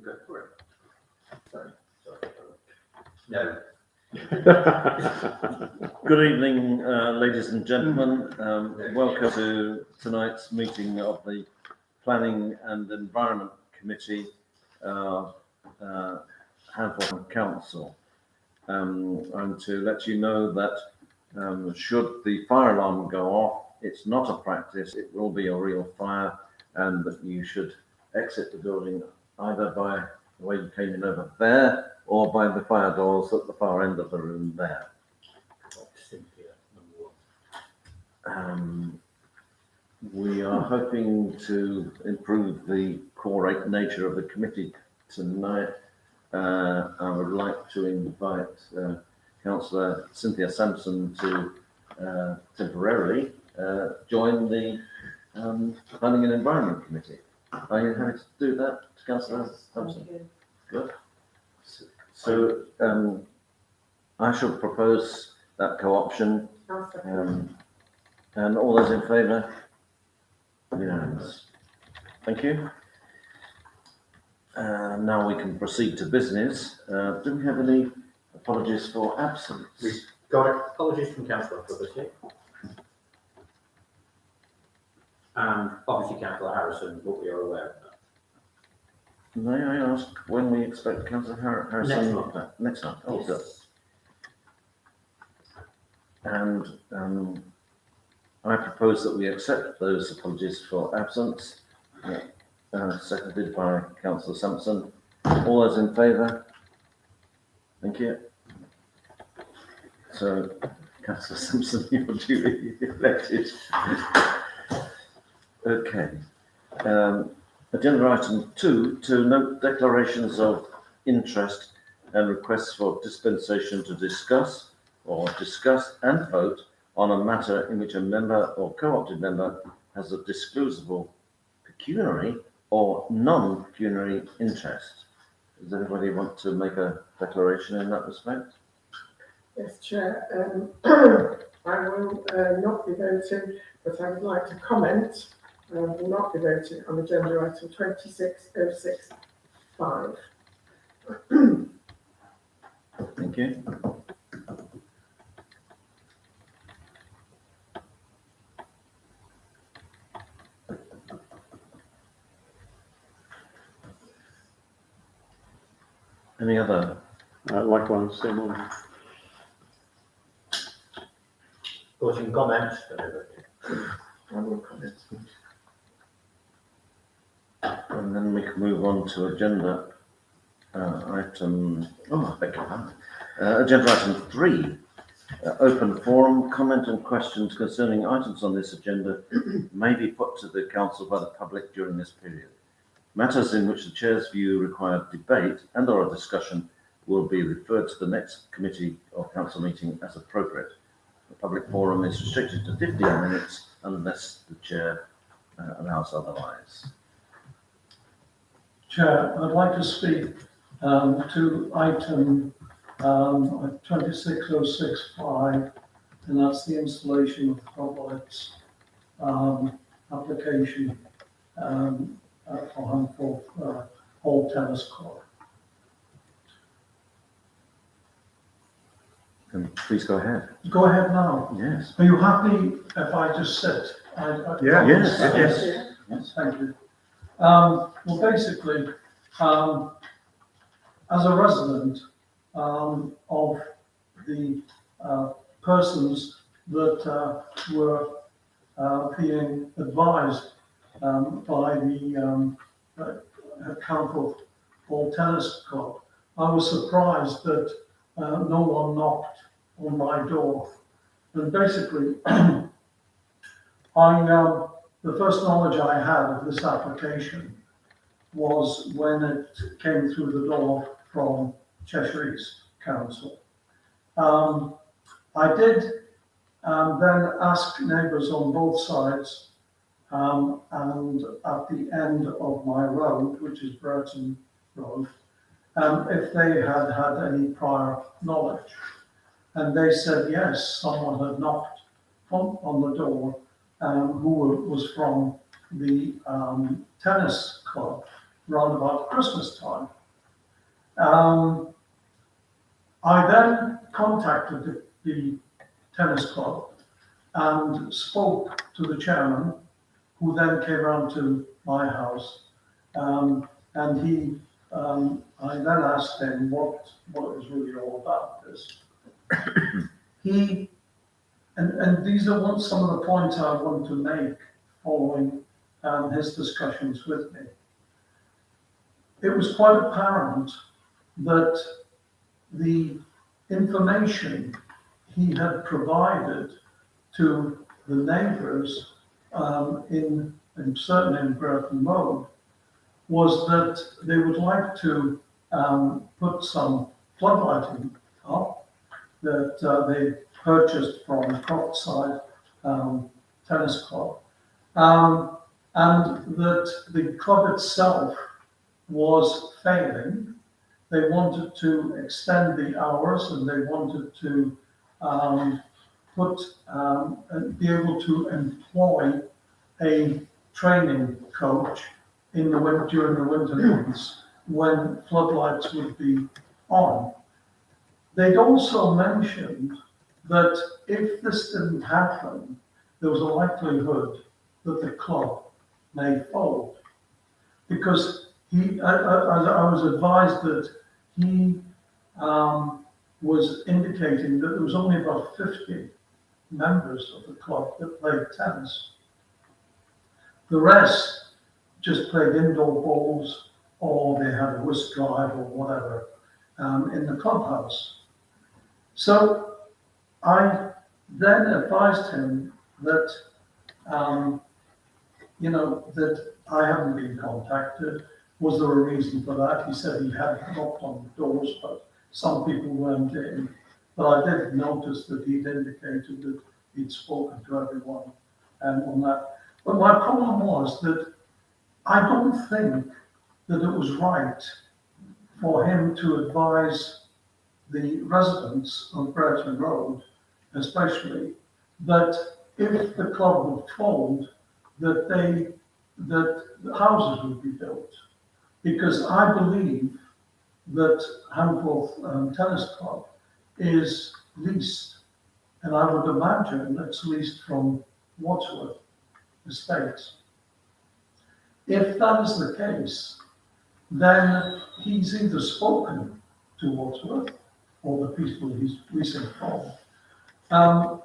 Go for it. Sorry. No. Good evening, ladies and gentlemen. Welcome to tonight's meeting of the Planning and Environment Committee, Handful Council. And to let you know that should the fire alarm go off, it's not a practice, it will be a real fire, and that you should exit the building either by the way you came in over there or by the fire doors at the far end of the room there. We are hoping to improve the core nature of the committee tonight. I would like to invite Councillor Cynthia Sampson to temporarily join the Planning and Environment Committee. Are you happy to do that, Councillor Sampson? Good. So I shall propose that co-option. And all those in favour? Unanimous. Thank you. Now we can proceed to business. Do we have any apologies for absence? We've got apologies from Councillor Publicly. And obviously Councillor Harrison, but we are aware of that. May I ask when we expect Councillor Harrison? Next month. Next month. Oh, Yes. good. And I propose that we accept those apologies for absence. Seconded by Councillor Sampson. All those in favour? Thank you. So, Councillor Sampson, you're duly elected. Okay. Agenda item 2, to note declarations of interest and requests for dispensation to discuss and vote on a matter in which a member or co-opted member has a disclosable pecuniary or non-pecuniary interest. Does anybody want to make a declaration in that respect? Yes, Chair. I will not be voting, but I would like to comment. I will not be voting on agenda item 26065. Thank you. Any other? Likewise, same on. Voting comment. I will comment. And then we can move on to agenda item. Oh, I beg your pardon. Agenda item 3. Open forum. Comment and questions concerning items on this agenda may be put to the council by the public during this period. Matters in which the chair's view require debate and or a discussion will be referred to the next committee or council meeting as appropriate. The public forum is restricted to 15 minutes unless the chair allows otherwise. Chair, I'd like to speak to item 26065, and that's the installation of floodlights application for Handful Hall Tennis Court. Then please go ahead. Go ahead now. Yes. Are you happy if I just sit? Yes. Thank you. Well, basically, as a resident of the persons that were being advised by the Council Hall Tennis Club, I was surprised that no one knocked on my door. And basically, the first knowledge I had of this application was when it came through the door from Cheshire East Council. I did then ask neighbours on both sides, and at the end of my road, which is Burton Road, if they had had any prior knowledge. And they said, yes, someone had knocked on the door who was from the tennis club round about Christmas time. Um, I then contacted the tennis club and spoke to the chairman, who then came round to my house. And I then asked him what it was really all about this. And these are some of the points I want to make following his discussions with me. It was quite apparent that the information he had provided to the neighbours certainly in Burton Road was that they would like to put some floodlighting up that they purchased from Croftside Tennis Club, and that the club itself was failing. They wanted to extend the hours, and they wanted to be able to employ a training coach during the winter months when floodlights would be on. They'd also mentioned that if this didn't happen, there was a likelihood that the club may fold, because I was advised that he was indicating that there was only about 50 members of the club that played tennis. The rest just played indoor balls, or they had a whist drive or whatever in the clubhouse. So I then advised him that, that I hadn't been contacted. Was there a reason for that? He said he had knocked on the doors, but some people weren't in. But I did notice that he'd indicated that he'd spoken to everyone on that. But my problem was that I don't think that it was right for him to advise the residents of Brereton Road, especially, that if the club would fold, that the houses would be built. Because I believe that Hanforth Tennis Club is leased, and I would imagine it's leased from Wadsworth Estates. If that is the case, then he's either spoken to Wadsworth or the people he's leasing from,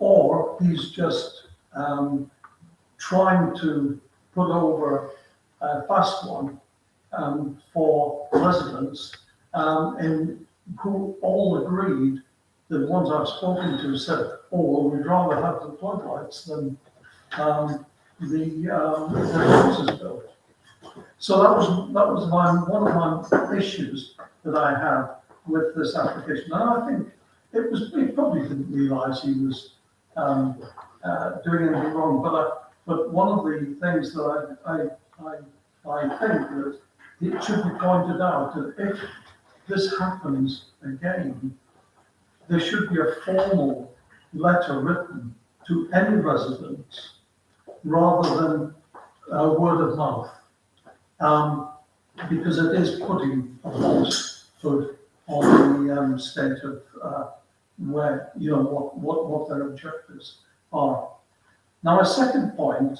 or he's just trying to put over a fast one for residents, and who all agreed, the ones I've spoken to said, oh, well, we'd rather have the floodlights than the houses built. So that was one of my issues that I had with this application. And I think he probably didn't realise he was doing anything wrong. But one of the things that I think that it should be pointed out that if this happens again, there should be a formal letter written to any residents rather than word of mouth, because it is putting a falsehood on the state of where, what their objectives are. Now, a second point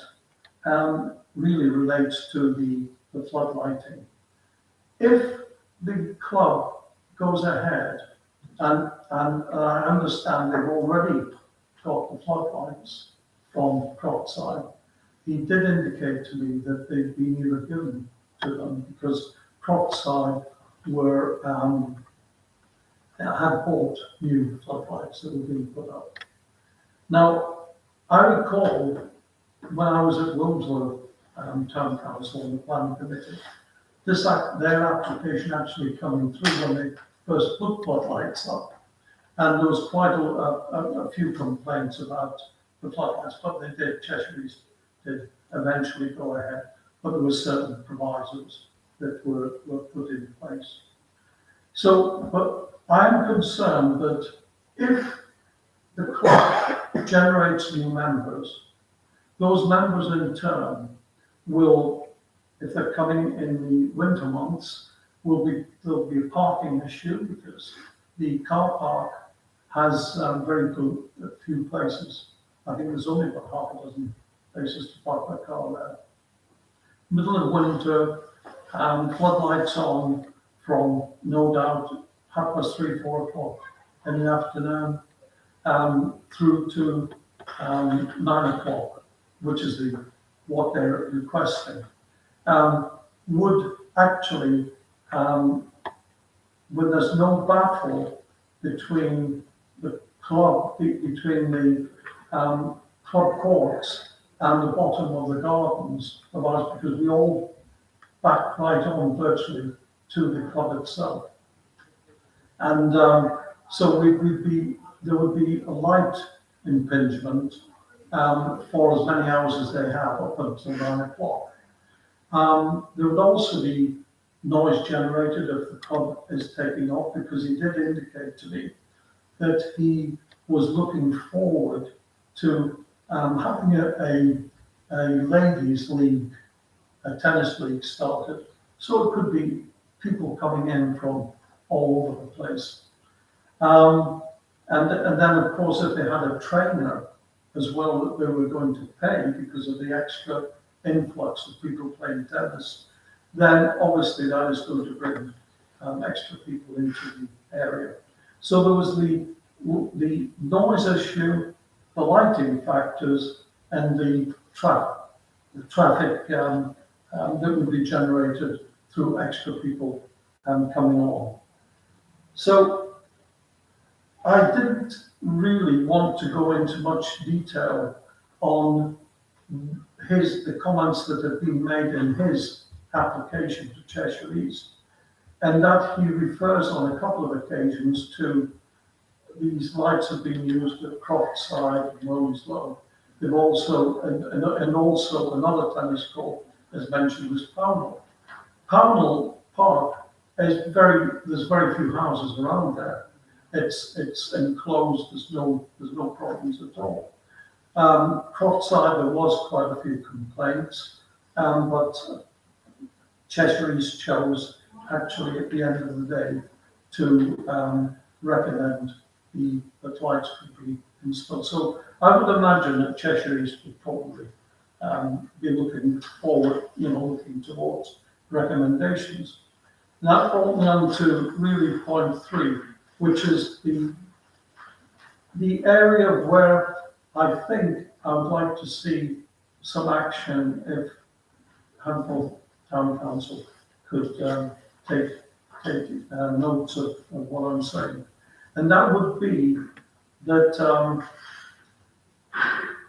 really relates to the floodlighting. If the club goes ahead, and I understand they've already got the floodlights from Croftside, he did indicate to me that they'd been either given to them because Croftside had bought new floodlights that were being put up. Now, I recall when I was at Wilmslow Town Council and the Planning Committee, their application actually coming through when they first put floodlights up, and there was quite a few complaints about the floodlights, but Cheshire East did eventually go ahead, but there were certain provisos that were put in place. So, but I am concerned that if the club generates new members, those members in turn will, if they're coming in the winter months, there'll be a parking issue because the car park has very good few places. I think there's only about half a dozen places to park my car there. Middle of winter, floodlights on from no doubt 3:30, 4 o'clock in the afternoon through to 9 o'clock, which is what they're requesting. Would actually, when there's no battle between the club, between the club courts and the bottom of the gardens of ours, because we all back right on virtually to the club itself. And so there would be a light impingement for as many hours as they have up until 9 o'clock. There would also be noise generated if the club is taking off, because he did indicate to me that he was looking forward to having a ladies' league, a tennis league started. So it could be people coming in from all over the place. And then, of course, if they had a trainer as well that they were going to pay because of the extra influx of people playing tennis, then obviously that is going to bring extra people into the area. So there was the noise issue, the lighting factors, and the traffic that would be generated through extra people coming along. So I didn't really want to go into much detail on the comments that have been made in his application to Cheshire East, and that he refers on a couple of occasions to these lights have been used at Croftside and Wilmslow. They've also, and also another tennis court, as mentioned, was Pownell. Pownell Park there's very few houses around there. It's enclosed. There's no problems at all. Croftside, there was quite a few complaints, but Cheshire East chose actually at the end of the day to recommend that lights could be installed. So I would imagine that Cheshire East would probably be looking forward, looking towards recommendations. That brought me on to really point 3, which is the area where I think I would like to see some action if Handful Town Council could take notes of what I'm saying. And that would be that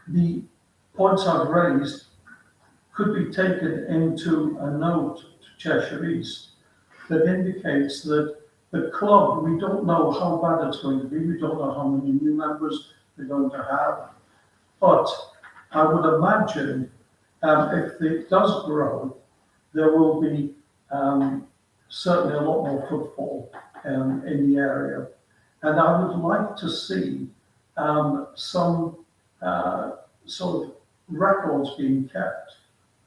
the points I've raised could be taken into a note to Cheshire East that indicates that the club, we don't know how bad it's going to be, we don't know how many new members they're going to have, but I would imagine if it does grow, there will be certainly a lot more footfall in the area. And I would like to see some sort of records being kept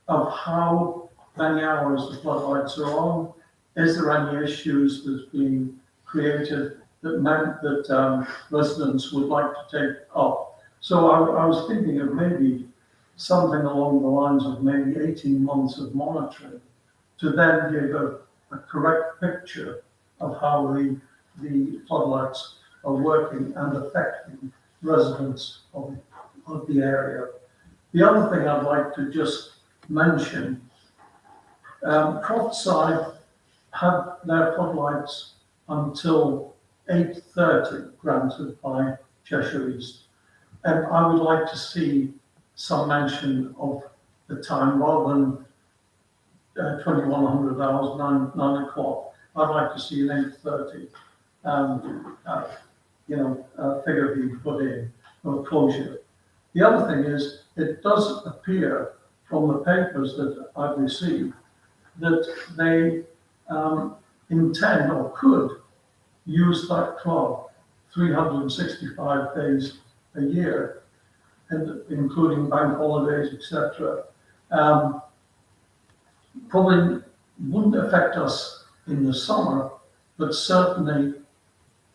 of how many hours the floodlights are on. Is there any issues that's being created that meant that residents would like to take up? So I was thinking of maybe something along the lines of maybe 18 months of monitoring to then give a correct picture of how the floodlights are working and affecting residents of the area. The other thing I'd like to just mention, Croftside had their floodlights until 8:30 granted by Cheshire East. And I would like to see some mention of the time rather than 2100 hours, 9 o'clock. I'd like to see an 8:30 figure being put in or closure. The other thing is, it does appear from the papers that I've received that they intend or could use that club 365 days a year, and including bank holidays, etc. Probably wouldn't affect us in the summer, but certainly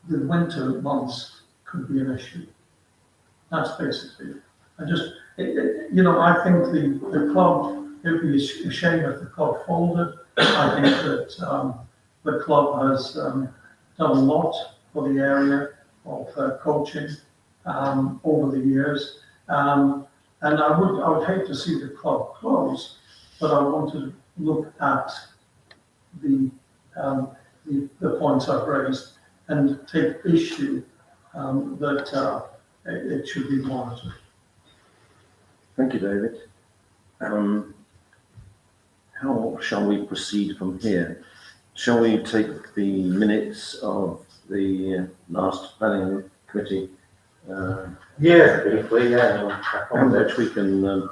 the winter months could be an issue. That's basically it. I think the club, it would be a shame if the club folded. I think that the club has done a lot for the area of coaching over the years. And I would hate to see the club close, but I want to look at the points I've raised and take issue that it should be monitored. Thank you, David. How shall we proceed from here? Shall we take the minutes of the last planning committee, Briefly, yeah. which we can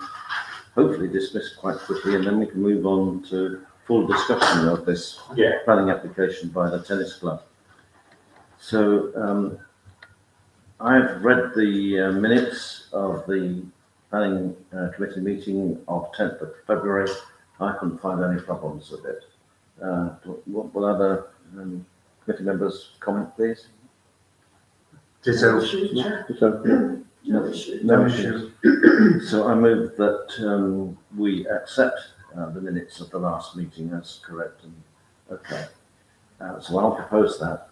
hopefully dismiss quite quickly, and then we can move on to full discussion of this Yeah. planning application by the tennis club. So I've read the minutes of the planning committee meeting of 10th of February. I couldn't find any problems with it. Will other committee members comment, please? Ditto. Issues, Chair? So, No issues. No issues. So I move that we accept the minutes of the last meeting as correct and okay. So I'll propose that.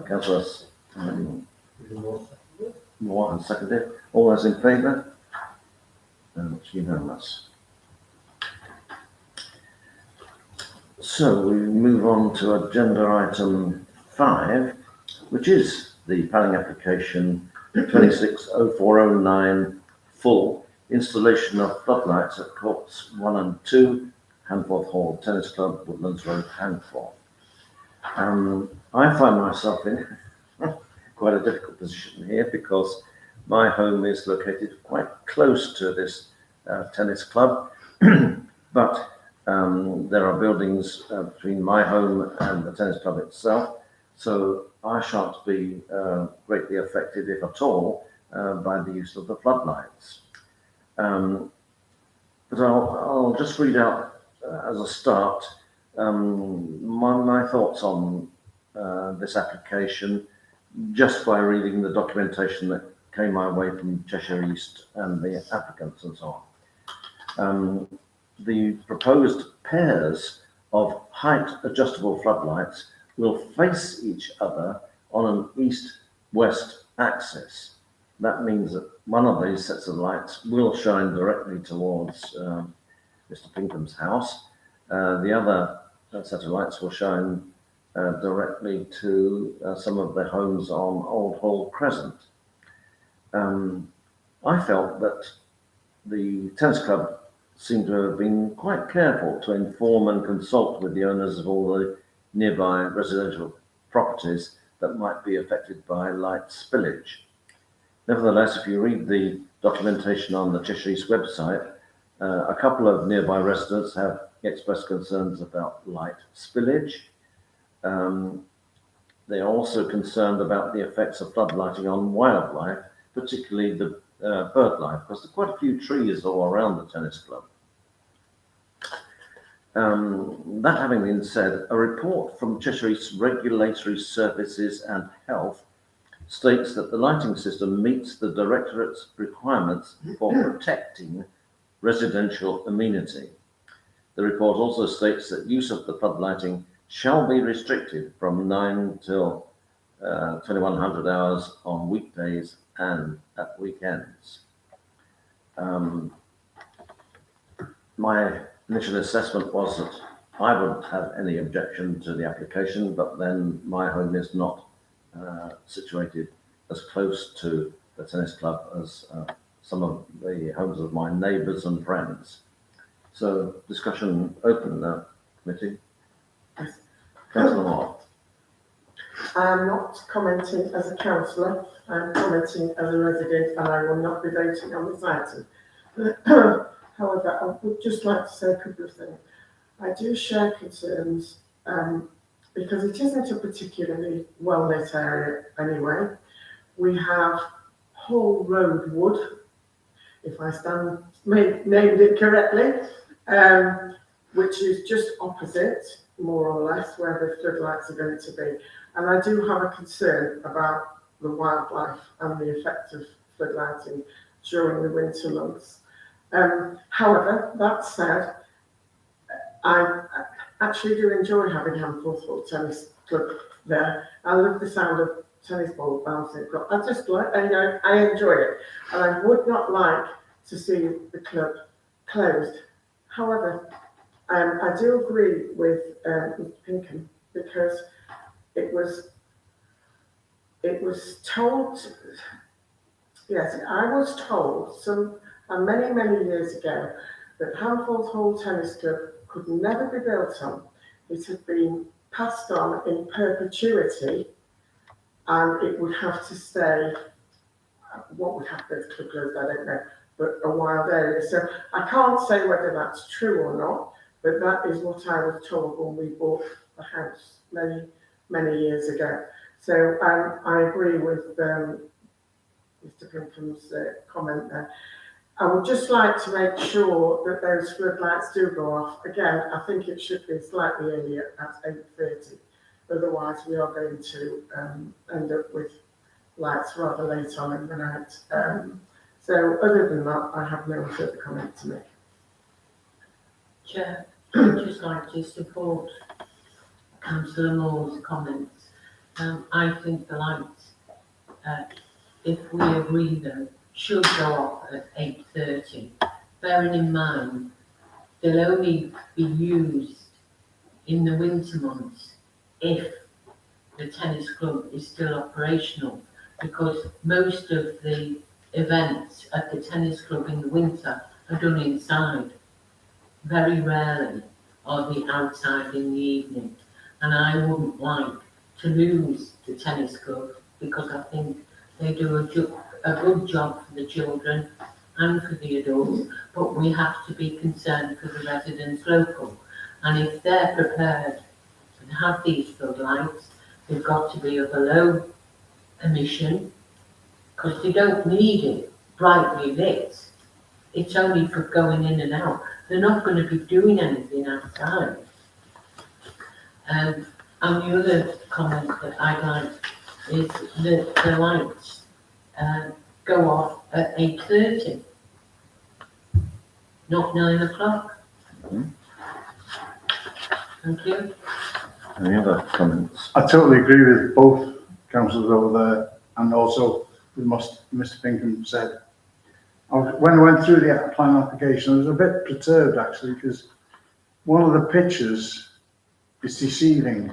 Councillor Moore and seconded. All those in favour? It's unanimous. So we move on to agenda item 5, which is the planning application 260409 full installation of floodlights at courts 1 and 2, Hanforth Hall Tennis Club, Woodlands Road, Hanforth. I find myself in quite a difficult position here because my home is located quite close to this tennis club, but there are buildings between my home and the tennis club itself, so I shan't be greatly affected, if at all, by the use of the floodlights. But I'll just read out as a start my thoughts on this application just by reading the documentation that came my way from Cheshire East and the applicants and so on. The proposed pairs of height adjustable floodlights will face each other on an east-west axis. That means that one of these sets of lights will shine directly towards Mr. Pinkham's house. The other set of lights will shine directly to some of the homes on Old Hall Crescent. I felt that the tennis club seemed to have been quite careful to inform and consult with the owners of all the nearby residential properties that might be affected by light spillage. Nevertheless, if you read the documentation on the Cheshire East website, a couple of nearby residents have expressed concerns about light spillage. They are also concerned about the effects of floodlighting on wildlife, particularly the bird life, because there are quite a few trees all around the tennis club. That having been said, a report from Cheshire East Regulatory Services and Health states that the lighting system meets the Directorate's requirements for protecting residential amenity. The report also states that use of the floodlighting shall be restricted from 9 till 2100 hours on weekdays and at weekends. My initial assessment was that I wouldn't have any objection to the application, but then my home is not situated as close to the tennis club as some of the homes of my neighbours and friends. So discussion open now, committee. Councillor Moore. I'm not commenting as a councillor, I'm commenting as a resident, and I will not be voting on this item. However, I would just like to say a couple of things. I do share concerns because it isn't a particularly well-lit area anyway. We have Hall Road Wood, if I named it correctly, which is just opposite, more or less, where the floodlights are going to be. And I do have a concern about the wildlife and the effect of floodlighting during the winter months. However, that said, I actually do enjoy having Handfuls Hall Tennis Club there. I love the sound of tennis ball bouncing across. I just like, I enjoy it. And I would not like to see the club closed. However, I do agree with Mr. Pinkham, because it was told, yes, I was told many, many years ago that Handfuls Hall Tennis Club could never be built on. It had been passed on in perpetuity, and it would have to stay, what would happen if the club closed, I don't know, but a wild area. So I can't say whether that's true or not, but that is what I was told when we bought the house many, many years ago. So I agree with Mr. Pinkham's comment there. I would just like to make sure that those floodlights do go off. Again, I think it should be slightly earlier at 8:30. Otherwise, we are going to end up with lights rather late on in the night. So other than that, I have no further comment to make. Chair, I'd just like to support Councillor Moore's comments. I think the lights, if we agree them, should go off at 8:30. Bearing in mind, they'll only be used in the winter months if the tennis club is still operational, because most of the events at the tennis club in the winter are done inside. Very rarely are they outside in the evening, and I wouldn't like to lose the tennis club, because I think they do a good job for the children and for the adults, but we have to be concerned for the residents local. And if they're prepared to have these floodlights, they've got to be of a low emission, because they don't need it brightly lit. It's only for going in and out. They're not going to be doing anything outside. And the other comment that I'd like is that the lights go off at 8:30, not 9 o'clock. Thank you. Any other comments? I totally agree with both councillors over there, and also with Mr. Pinkham said. When I went through the plan application, I was a bit perturbed actually, because one of the pictures is deceiving,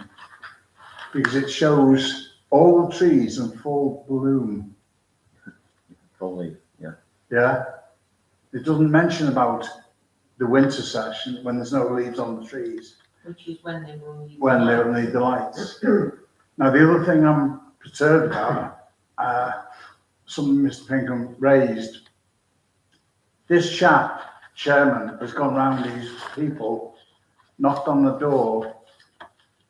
because it shows all the trees in full bloom. Probably, yeah. Yeah. It doesn't mention about the winter session when there's no leaves on the trees. Which is when they will need They'll need the lights. Now, the other thing I'm perturbed about, something Mr. Pinkham raised, this chap, chairman, has gone round these people, knocked on the door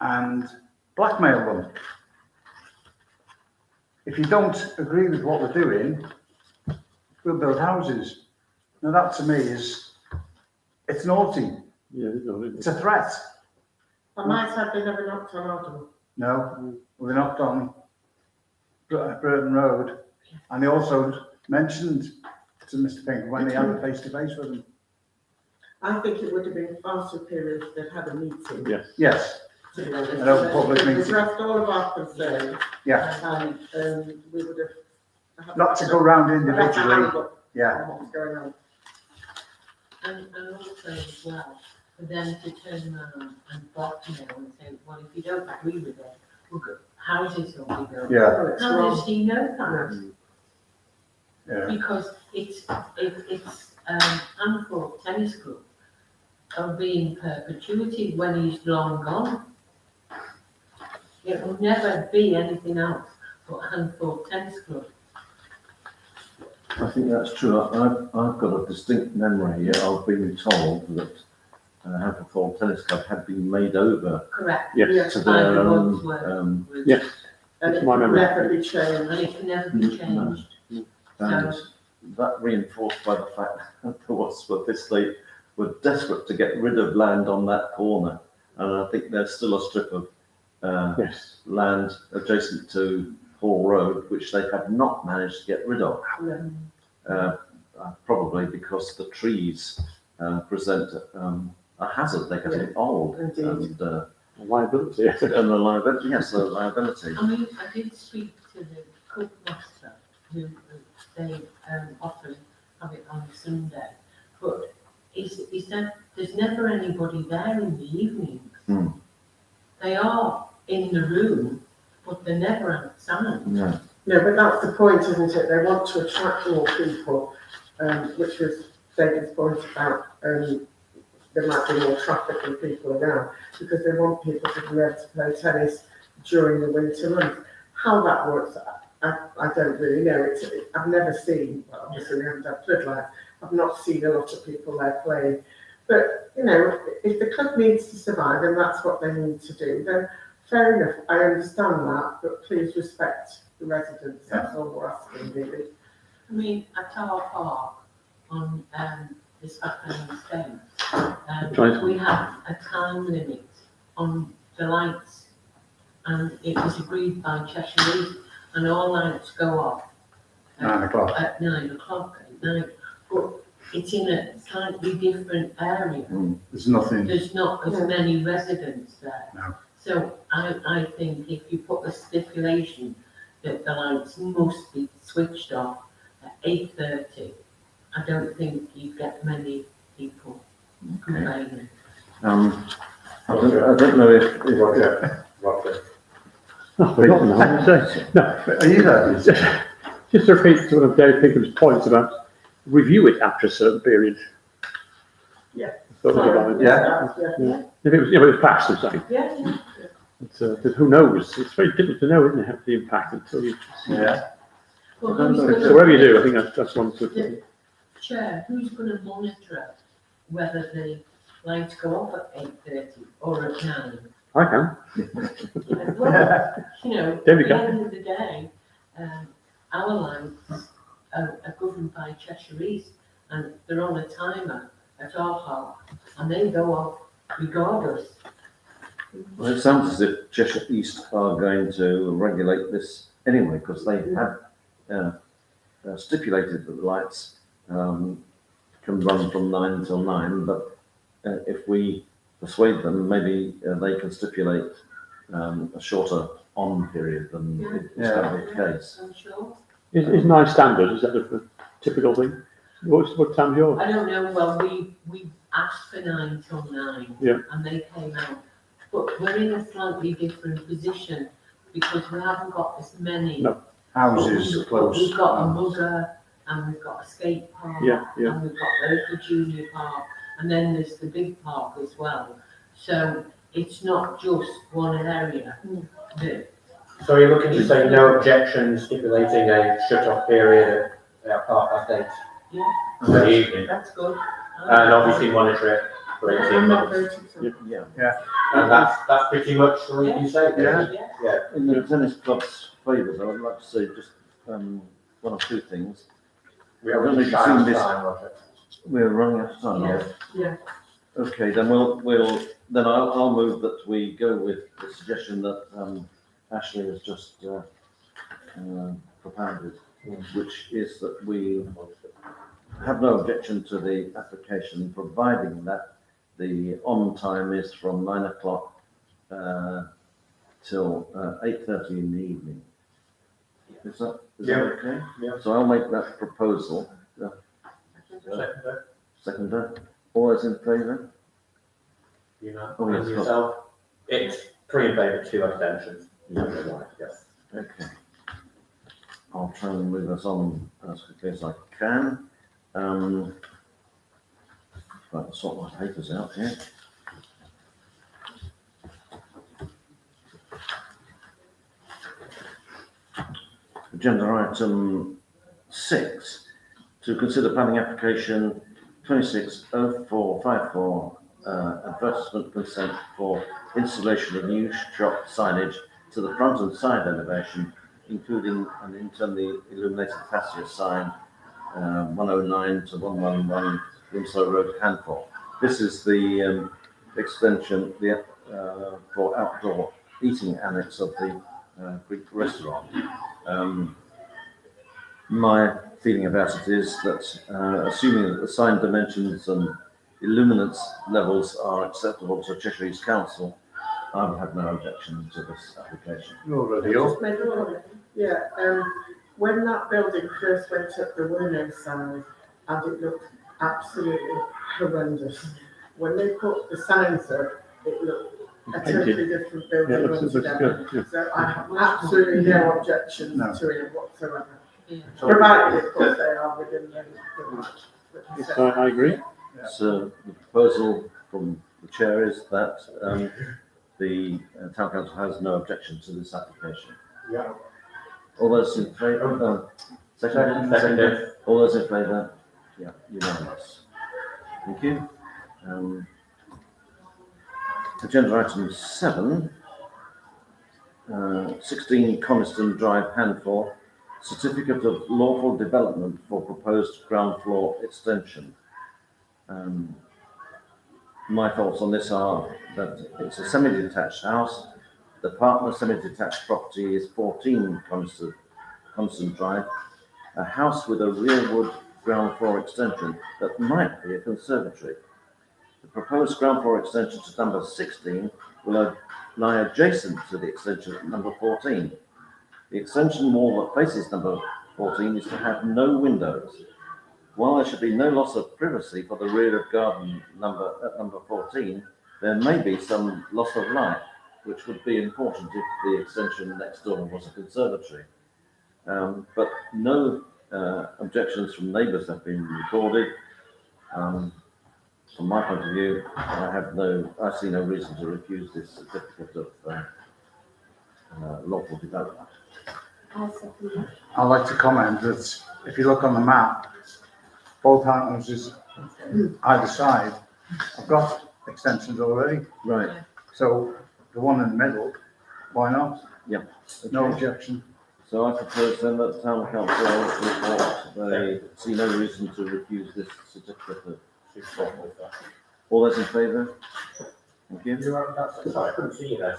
and blackmailed them. If you don't agree with what we're doing, we'll build houses. Now that to me it's naughty. Yeah, It's a threat. I might have they never knocked on our door. No, we knocked on Burton Road, and he also mentioned to Mr. Pinkham when they had a face-to-face with him. I think it would have been far superior if they'd had a meeting. yes. Yes, To be honest. An open public meeting. Addressed all of our concerns, yeah, and we would have. not to go round a better individually, handbook yeah. on what's going on. And also as well, for them to turn around and blackmail and say, well, if you don't agree with it, we'll go, houses will be built. Yeah. It's How wrong. does he know that? Yeah, Because it's Handfuls Tennis Club will be in perpetuity when he's long gone. It will never be anything else but Handfuls Tennis Club. I think that's true. I've got a distinct memory of being told that Handfuls Hall Tennis Club had been made over Correct. Yes. Yes. to By their the own. Wandsworth Group. Yes. And That's it my can memory. never be changed. And it can never be changed. And that reinforced by the fact that the Wandsworth estate were desperate to get rid of land on that corner. And I think there's still a strip of Yes. land adjacent to Hall Road, which they have not managed to get rid of. Probably because the trees present a hazard. They're getting old. Indeed. And, Liability. and the liability, yes, the liability. I mean, I did speak to the cook master who they often have it on Sunday, but he said there's never anybody there in the evenings. Hmm. They are in the room, but they're never outside. No. No, but that's the point, isn't it? They want to attract more people, which was David's point about there might be more traffic and people around, because they want people to be able to play tennis during the winter months. How that works, I don't really know. I've never seen, well, obviously we haven't had floodlights, I've not seen a lot of people there playing. But, you know, if the club needs to survive and that's what they need to do, then fair enough, I understand that, but please respect the residents, that's all we're asking, really. I mean, at our park on this afternoon stage, we have a time limit on the lights, and it was agreed by Cheshire East, and all lights go off 9 o'clock. at 9 o'clock at night, but it's in a slightly different area. There's nothing, There's not as many residents there. No. So I think if you put a stipulation that the lights must be switched off at 8:30, I don't think you get many people complaining. I don't know if Roger. I've forgotten now. No, Are you there? just to repeat one of Dave Pickham's points about review it after a certain period. Yeah. Thought it was about it. Yeah. If it was, you know, it's past, I'm saying. Yeah. But who knows? It's very difficult to know, isn't it, the impact until you see it. Yeah. Well, who's So gonna- whatever you do, I think that's one to. Chair, who's going to monitor whether the lights go off at 8:30 or at 9? I can. Well, you know, at There we the go. end of the day, our lights are governed by Cheshire East, and they're on a timer at our park, and they go off regardless. Well, it sounds as if Cheshire East are going to regulate this anyway, because they have stipulated that the lights can run from 9 until 9, but if we persuade them, maybe they can stipulate a shorter on period than is currently the case. I'm sure. Is 9 standard? Is that a typical thing? What time's yours? I don't know, well, we asked for 9 till 9. Yeah. And they came out. But we're in a slightly different position because we haven't got as many. No. Houses But close. We've got a mugger, and we've got a skate park. Yeah. And we've got local junior park, and then there's the big park as well. So it's not just one area. So you're looking to say no objection stipulating a shut-off period at our park at 8 Yeah, in the evening, that's good. and obviously monitor it for 18 I'm not months. voting for Yeah. And that's pretty much all you can say. Yeah. Yeah. In the tennis club's favours, I would like to say just one or two things. We I have don't a think you've seen this. time, Roger. We're running out of time. Yeah. Yeah. Okay, then I'll move that we go with the suggestion that Ashley has just propounded, which is that we have no objection to the application, providing that the on time is from 9 o'clock till 8:30 in the evening. Is that okay? Yeah. So I'll make that proposal. Seconder. All those in favour? You know, Oh, yes, and yourself, it's 3 in favour, 2 abstentions. Yes. Okay. I'll try and move us on as quickly as I can. Right, I'll sort my papers out here. Agenda item 6, to consider planning application 260454, advertisement consent for installation of new shop signage to the front and side elevation, including an internally illuminated fascia sign, 109 to 111 Winslow Road, Canthorpe. This is the extension for outdoor eating annex of the Greek restaurant. My feeling about it is that, assuming that the sign dimensions and illuminance levels are acceptable to Cheshire East Council, I would have no objection to this application. Already Just make a comment. Yeah, when that building first went up, there were no signs and it looked absolutely horrendous. When they put the signs up, it looked a Thank you. totally different Yeah, building looks altogether. good. Yeah. So I have absolutely no objections No. to it whatsoever. Yeah. Provided, of course, they are within the Yes, I agree. So the proposal from the chair is that the town council has no objection to this application. Yeah. All those in favour? Seconded. All those in favour? Yeah, unanimous. Thank you. Agenda item 7, 16 Coniston Drive, Handful, certificate of lawful development for proposed ground floor extension. My thoughts on this are that it's a semi-detached house. The partner semi-detached property is 14 Coniston Drive, a house with a rear wood ground floor extension that might be a conservatory. The proposed ground floor extension to number 16 will lie adjacent to the extension at number 14. The extension wall that faces number 14 is to have no windows. While there should be no loss of privacy for the rear of garden at number 14, there may be some loss of light, which would be important if the extension next door was a conservatory. But no objections from neighbours have been recorded. From my point of view, I see no reason to refuse this certificate of lawful development. I'd like to comment that if you look on the map, both houses either side have got extensions already. Right. So the one in the middle, why not? Yeah. No Okay. objection. So I propose then that the town council report they see no reason to refuse this certificate of. All those in favour? Thank you. Sorry, I couldn't see you there.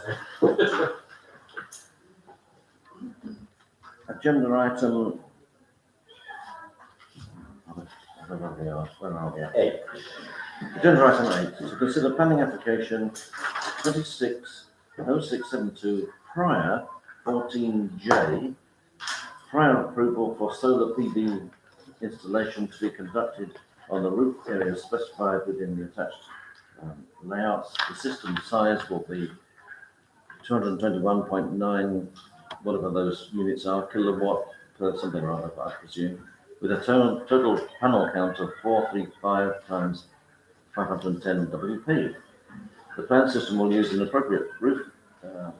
Agenda item. Where are we at? 8. Agenda item 8, to consider planning application 260672 prior 14J, prior approval for solar PV installation to be conducted on the roof area specified within the attached layouts. The system size will be 221.9, whatever those units are, kilowatt per something or other, I presume, with a total panel count of 435 times 510 WP. The planned system will use an appropriate roof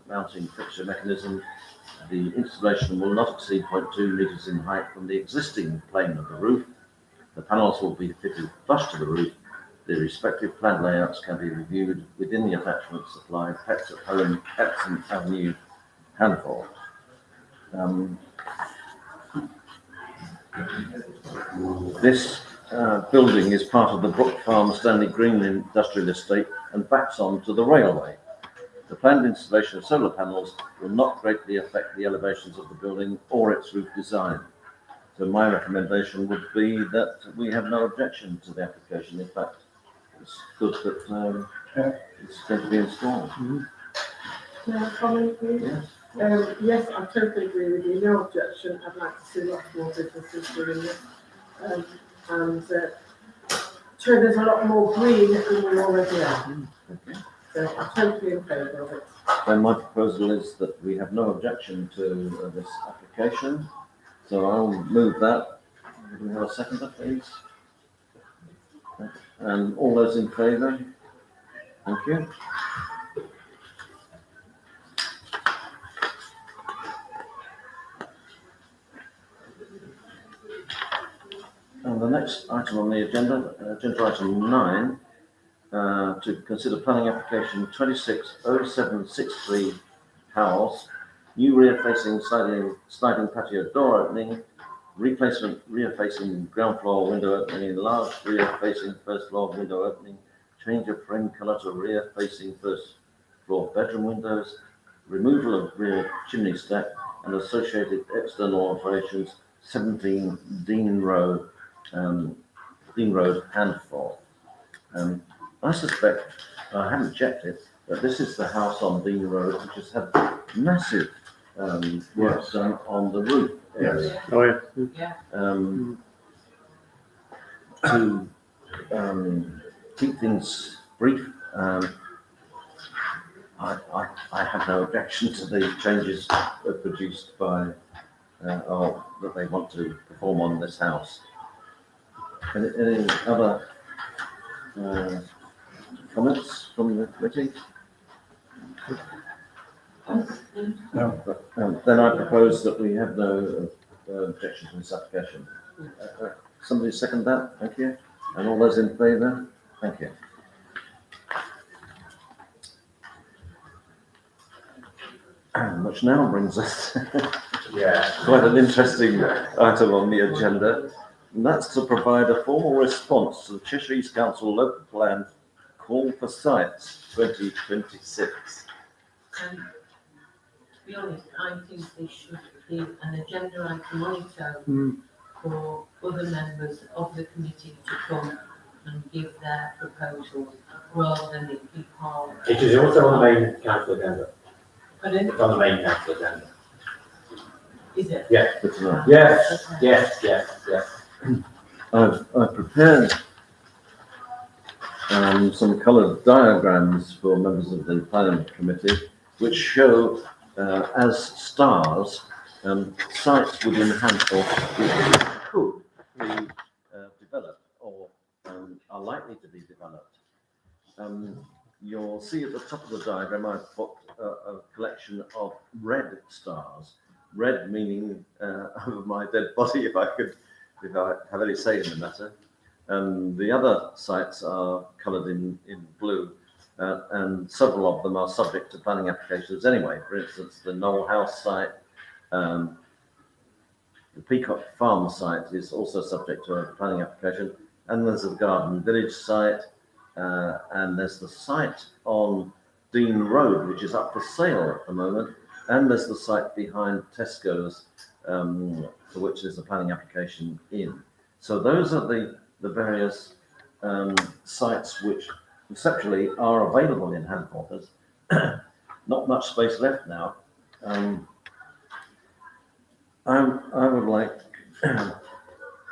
mounting fixture mechanism. The installation will not exceed 0.2 metres in height from the existing plane of the roof. The panels will be fitted flush to the roof. The respective planned layouts can be reviewed within the attachment supplied, Pets at Home, Epsom Avenue, Handful. This building is part of the Brook Farm Stanley Green Industrial Estate and backs on to the railway. The planned installation of solar panels will not greatly affect the elevations of the building or its roof design. So my recommendation would be that we have no objection to the application. In fact, it's good that it's going to be installed. Can I have a comment, please? Yes. Yes, I totally agree with you. No objection. I'd like to see lots more businesses doing this. And turn us a lot more green than we already are. Okay. So I'm totally in favour of it. Then my proposal is that we have no objection to this application. So I'll move that. Do we have a seconder, please? And all those in favour? Thank you. And the next item on the agenda, agenda item 9, to consider planning application 260763 Howells, new rear-facing sliding patio door opening, replacement rear-facing ground floor window opening, enlarged rear-facing first floor window opening change of frame colour to rear facing first floor bedroom windows, removal of rear chimney stack and associated external alterations, 17 Dean Road, Handful. I suspect, I haven't checked it, but this is the house on Dean Road which has had massive work Yes. done on the roof area. Oh, yeah. Yeah, To keep things brief, I have no objection to the changes produced by, or that they want to perform on this house. Any other comments from the committee? No. Then I propose that we have no objection to this application. Somebody second that? Thank you. And all those in favour? Thank you. Which now brings us Yeah. quite an interesting item on the agenda, and that's to provide a formal response to the Cheshire East Council local plan call for sites 2026. and to be honest, I think there should be an agenda item on its own for other members of the committee to come and give their proposals rather than it be part. It is also on the main council agenda. Pardon? It's on the main council agenda. Is it? Yeah. For tonight. Yes, Okay. yes. I've prepared some coloured diagrams for members of the planning committee, which show as stars sites within Handful which could be developed or are likely to be developed. You'll see at the top of the diagram I've put a collection of red stars. Red meaning over my dead body, if I have any say in the matter. The other sites are coloured in blue, and several of them are subject to planning applications anyway. For instance, the Knoll House site, the Peacock Farm site is also subject to a planning application, and there's the Garden Village site, and there's the site on Dean Road, which is up for sale at the moment, and there's the site behind Tesco's, for which there's a planning application in. So those are the various sites which conceptually are available in Handful. There's not much space left now. I would like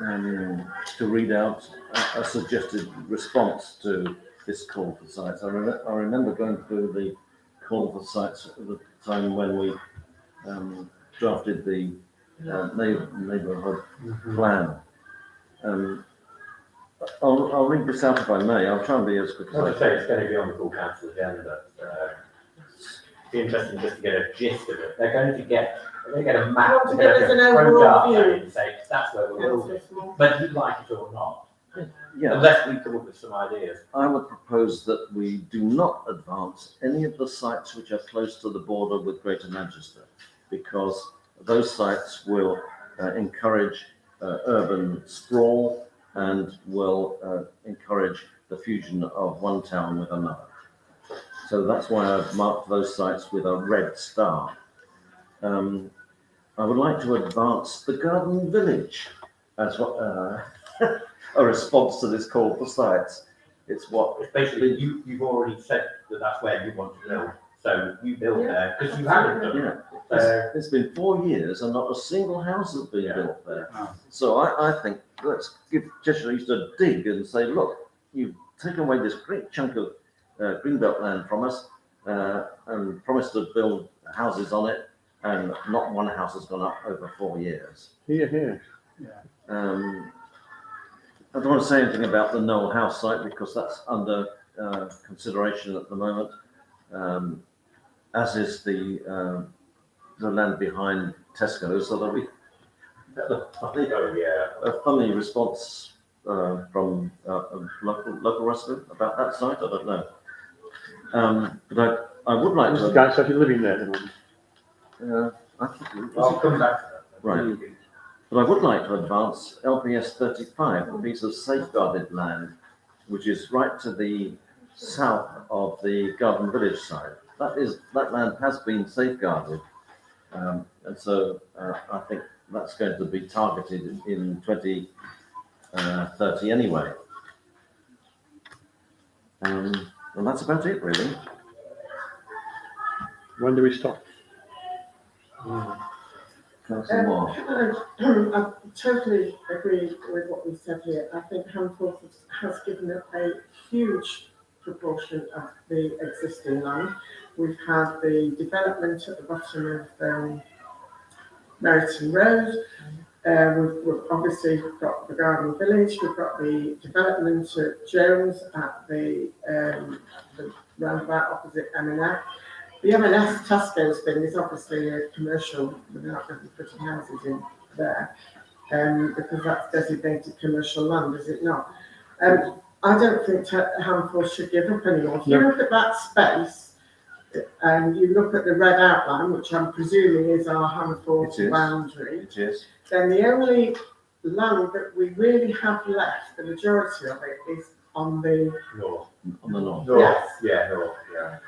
to read out a suggested response to this call for sites. I remember going through the call for sites at the time when we drafted the neighbourhood plan. I'll read this out if I may. I'll try and be as quick as As I I can. say, it's going to be on the full council agenda. It'd be interesting just to get a gist of it. They're going to get a map. Want to give us an overall view? And say, that's where we're building. Whether you like it or not. Yeah, Unless we come up with some ideas. I would propose that we do not advance any of the sites which are close to the border with Greater Manchester, because those sites will encourage urban sprawl and will encourage the fusion of one town with another. So that's why I've marked those sites with a red star. I would like to advance the Garden Village as what, a response to this call for sites. It's what It's basically, you've already said that that's where you want to build. So you build there, because you haven't done it. Yeah, it's been 4 years and not a single house has been built there. So I think let's give Cheshire East a dig and say, look, you've taken away this great chunk of greenbelt land from us and promised to build houses on it, and not one house has gone up over 4 years. Here. I don't want to say anything about the Knoll House site because that's under consideration at the moment, as is the land behind Tesco. So there'll be a funny response from a local resident about that site. I don't know, but I would like This to. guy's actually living there at the moment. I think I'll come back to that. right. But I would like to advance LPS 35, a piece of safeguarded land, which is right to the south of the Garden Village side. That land has been safeguarded. And so I think that's going to be targeted in 2030 anyway. And that's about it, really. When do we stop? Councillor Moore. I totally agree with what we said here. I think Handforth has given up a huge proportion of the existing land. We've had the development at the bottom of Meriton Road. We've obviously got the Garden Village. We've got the development at Jones at the roundabout opposite M&S. The M&S Tesco's thing is obviously a commercial, we're not going to be putting houses in there, because that's designated commercial land, is it not? I don't think Handforth should give up anymore. If you look at that space, and you look at the red outline, which I'm presuming is our Handforth boundary, It is. then the only land that we really have left, the majority of it, is on the North. On the north. North. Yes. Yeah, north, yeah.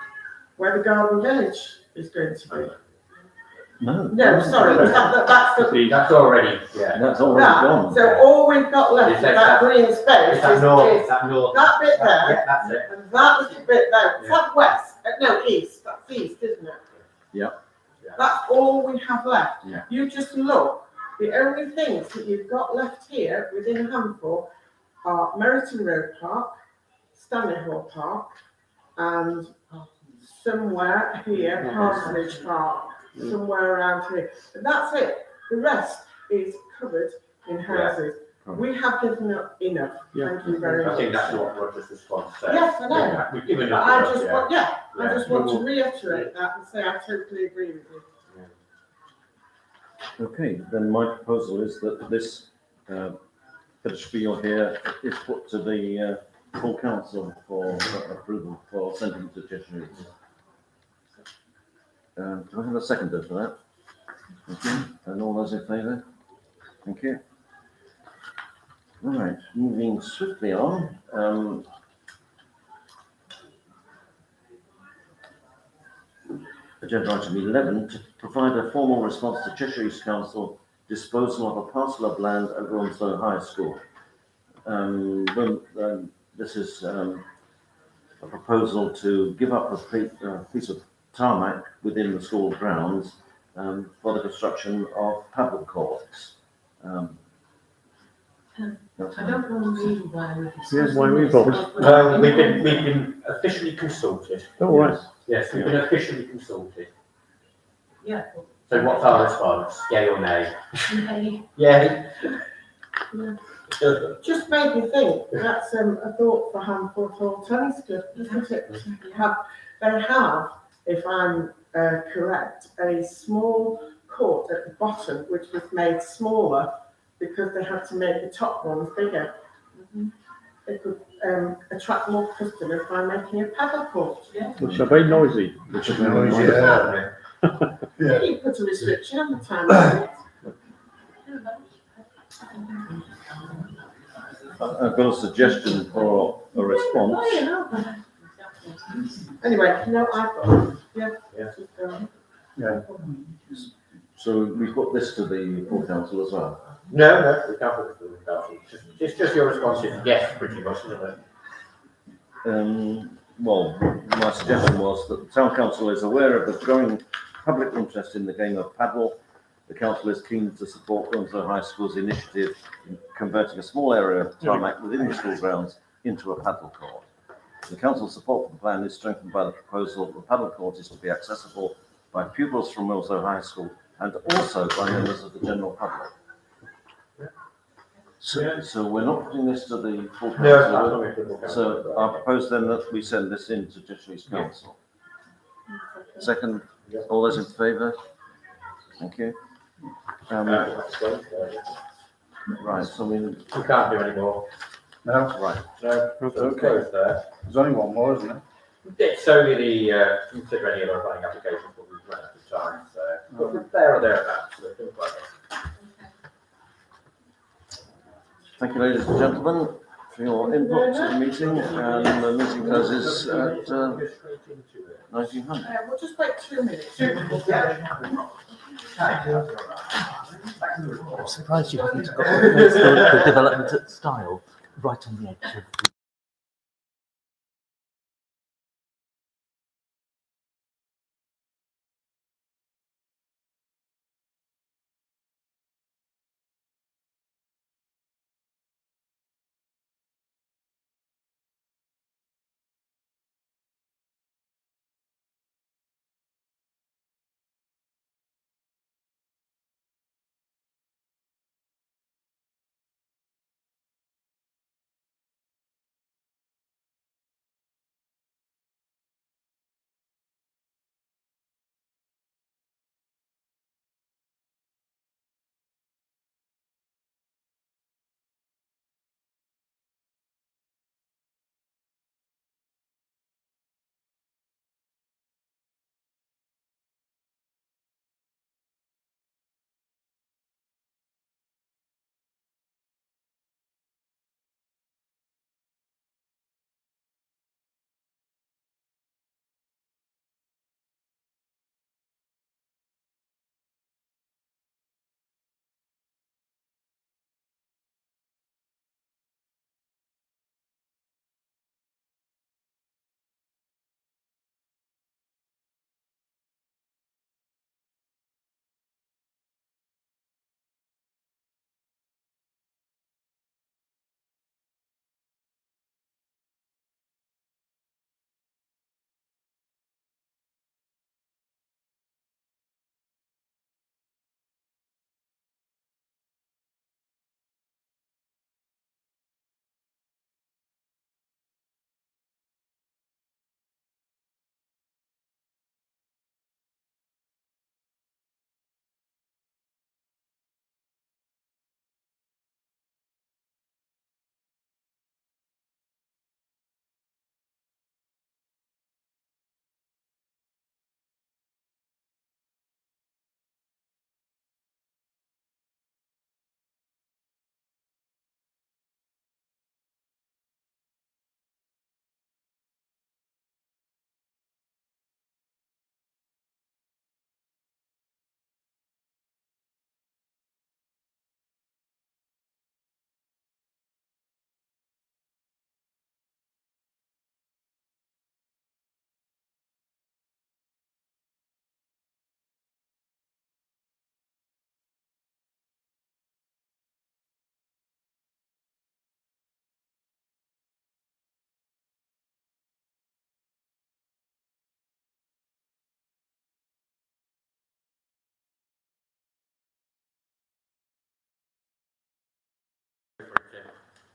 where the Garden Village is going to be. No. Sorry, that's the That's already, yeah. That's already gone. So all we've got left Is is that- that green space Is that north? is That north? that bit there, Yeah, that's it. and that little bit there. Is Yeah. that west? No, east. That's east, isn't it? Yeah. Yeah. That's all we have left. Yeah. You just look. The only things that you've got left here within Handforth are Meriton Road Park, Stanley Hall Park, and somewhere here, Parsonage Park, somewhere around here. And that's it. The rest is covered in houses. We have given up enough. Yeah. Thank you very I much. think that's what Roger's response said. Yes, I know. Yeah, we've given But up. I enough, just yeah. want, I Yeah. just want to reiterate that and say I totally agree with you. Okay, then my proposal is that this village spiel here is put to the full council for approval for sending to Cheshire. Do I have a seconder for that? Thank you. And all those in favour? Thank you. All right, moving swiftly on. Agenda item 11, to provide a formal response to Cheshire East Council disposal of a parcel of land at Onslow High School. This is a proposal to give up a piece of tarmac within the school grounds for the construction of paddle courts. I don't know really why we're Yes, why we discussing this. We've been officially consulted. All right. Yes, we've been officially consulted. Yeah. So what's our response? Yay or nay? Okay. Yay. Just made me think, that's a thought for Handforth Hall Tennis Club, isn't it? They have, if I'm correct, a small court at the bottom, which was made smaller because they had to make the top ones bigger. They could attract more customers by making a paddle court. Yeah. Which are very noisy. Which is noisy, yeah. Yeah. You put a restriction on the time limit. I've got a suggestion for a response. Oh, you know. Anyway, no, I've got, yeah. Yeah. Keep going. Yeah. So we put this to the full council as well. No, we can't put it through the council. It's just your response is yes, pretty much, isn't it? Well, my suggestion was that the town council is aware of the growing public interest in the game of paddle. The council is keen to support Onslow High School's initiative in converting a small area of tarmac within the school grounds into a paddle court. The council's support for the plan is strengthened by the proposal that the paddle court is to be accessible by pupils from Onslow High School and also by members of the general public. So we're not putting this to the full council. No, it's not coming to the full council. So I propose then that we send this in to Cheshire East Council. Second, all those in favour? Thank you. Right, so We can't do any more. No, right, No, so we'll Okay. close there. there's only one more, isn't there? It's only the, consider any other planning applications, but we've run out of time, so. But we're there or thereabouts, so things like that. thank you, ladies and gentlemen. for your input to the meeting, and the meeting closes at 1900. We'll just wait 2 minutes. I'm surprised you haven't got the development at style right on the edge of the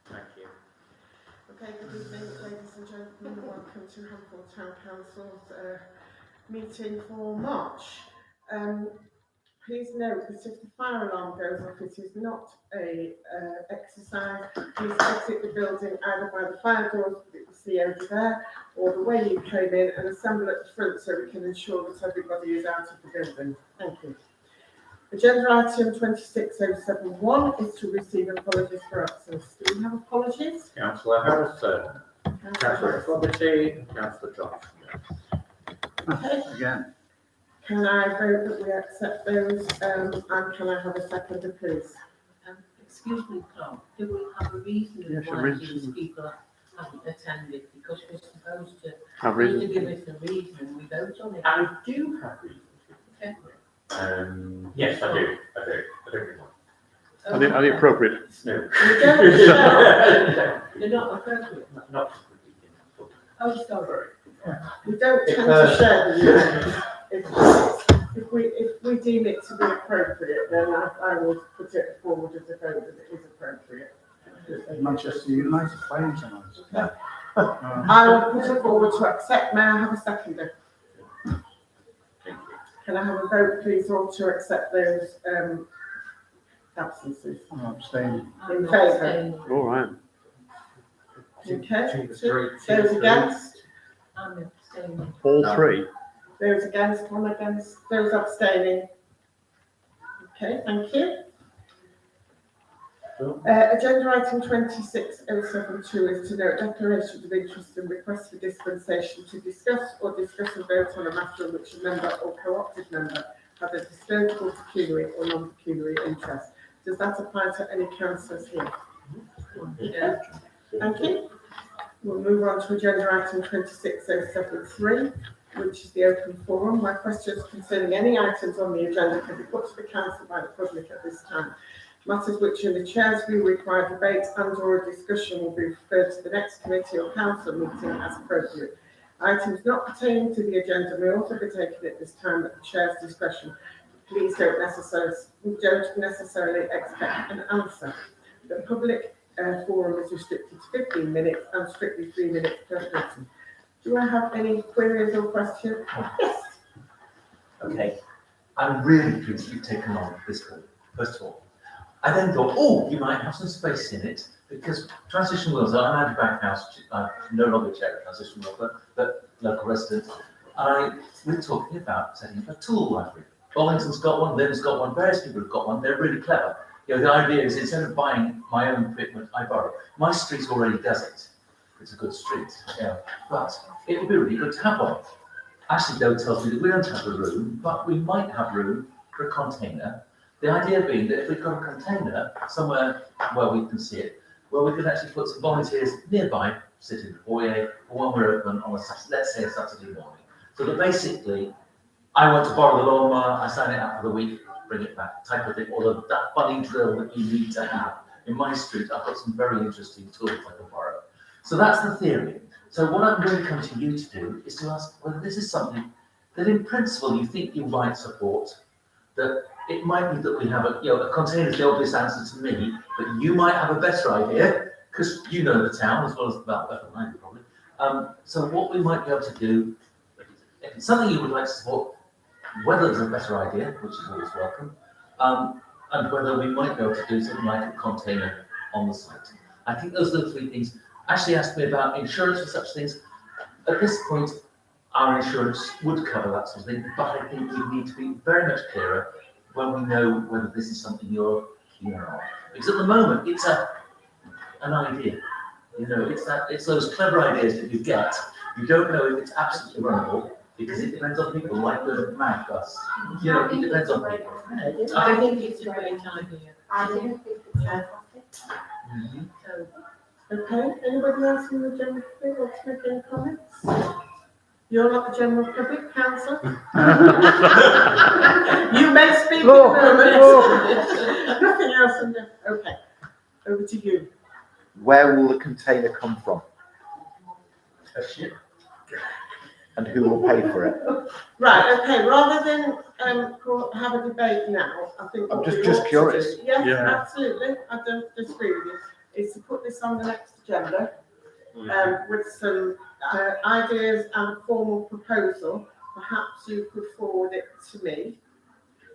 Thank you. Okay, good evening, ladies and gentlemen. Welcome to Hampton Town Council's meeting for March. Please note that if the fire alarm goes off, it is not a exercise. Please exit the building either by the fire doors that you see over there, or the way you came in, and assemble at the front so we can ensure that everybody is out of the building. Thank you. Agenda item 26071 is to receive apologies for absence. Do we have apologies? Councillor Harrison, Councillor Fogarty, and Councillor Johnson. Okay. Again, Can I vote that we accept those, and can I have a seconder, please? Excuse me, Clark, do we have a reason Yes, a why reason. these people haven't attended? Because we're supposed to, Have need to reason. give us a reason and we vote on it. I do have reasons. Okay. Yes, I do. I don't really want. Are they appropriate? No. We don't shout. They're not appropriate. Not. Oh, sorry. We don't tend to share the reasons. If we deem it to be appropriate, then I will put it forward as a vote that it is appropriate. Manchester United playing tonight. I will put it forward to accept. May I have a seconder? Can I have a vote, please, or to accept those absences? I'm abstaining. In favour? All right. Okay. Those against? I'm abstaining. All three. Those against? One against? Those abstaining? Okay, thank you. Agenda item 26072 is to note declarations of interest and requests for dispensation to discuss and vote on a matter in which a member or co-opted member has a disclosable pecuniary or non-pecuniary interest. Does that apply to any councillors here? Yeah. Thank you. We'll move on to agenda item 26073, which is the open forum, where questions concerning any items on the agenda can be put to the council by the public at this time. Matters which in the chair's view require debate and or a discussion will be referred to the next committee or council meeting as appropriate. Items not pertaining to the agenda may also be taken at this time at the chair's discretion. Please don't necessarily expect an answer. The public forum is restricted to 15 minutes and strictly 3 minutes per person. Do I have any queries or questions? Yes. Okay, I'm really pleased you've taken on this call, first of all. I then thought, oh, you might have some space in it, because transition wheels are an back house. I'm no longer chair of transition wheel, but local resident. We're talking about setting up a tool library. Bollington's got one, Lynn's got one, various people have got one. They're really clever. You know, the idea is instead of buying my own equipment, I borrow. My street already does it. It's a good street, yeah. But it would be really good to have one. Ashley though tells me that we don't have the room, but we might have room for a container. The idea being that if we've got a container somewhere where we can see it, where we can actually put some volunteers nearby, sit in the foyer, or when we're open on a Saturday, let's say a Saturday morning. So that basically, I want to borrow the lawnmower, I sign it up for the week, bring it back, type of thing, or that funny drill that you need to have. In my street, I've got some very interesting tools I can borrow. So that's the theory. So what I'm going to come to you to do is to ask whether this is something that in principle you think you might support, that it might be that we have a container is the obvious answer to me, but you might have a better idea, because you know the town as well as better than I do probably. So what we might be able to do, if it's something you would like to support, whether there's a better idea, which is always welcome, and whether we might be able to do something like a container on the site. I think those are the three things. Ashley asked me about insurance for such things. At this point, our insurance would cover that sort of thing, but I think we need to be very much clearer when we know whether this is something you're keen on. Because at the moment, it's an idea. You know, it's those clever ideas that you get. You don't know if it's absolutely runnable, because it depends on people, like the mag bus. You know, it depends on people. I think it's a great idea. I didn't think it's fantastic. Okay, anybody else in the general public want to make any comments? You're not the general public, councillor? You may speak in a moment. Nothing else in there. Okay, over to you. Where will the container come from? A ship. And who will pay for it? Right, okay, rather than have a debate now, I think I'm what we just ought to curious. do- Yes, Yeah. absolutely, I don't disagree with you, is to put this on the next agenda with some ideas and a formal proposal. Perhaps you could forward it to me,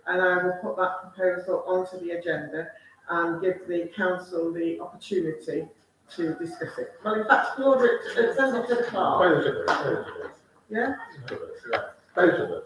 and I will put that proposal onto the agenda and give the council the opportunity to discuss it. Well, in fact, you order it, send it to the clerk. Both of us. Yeah? Both of us.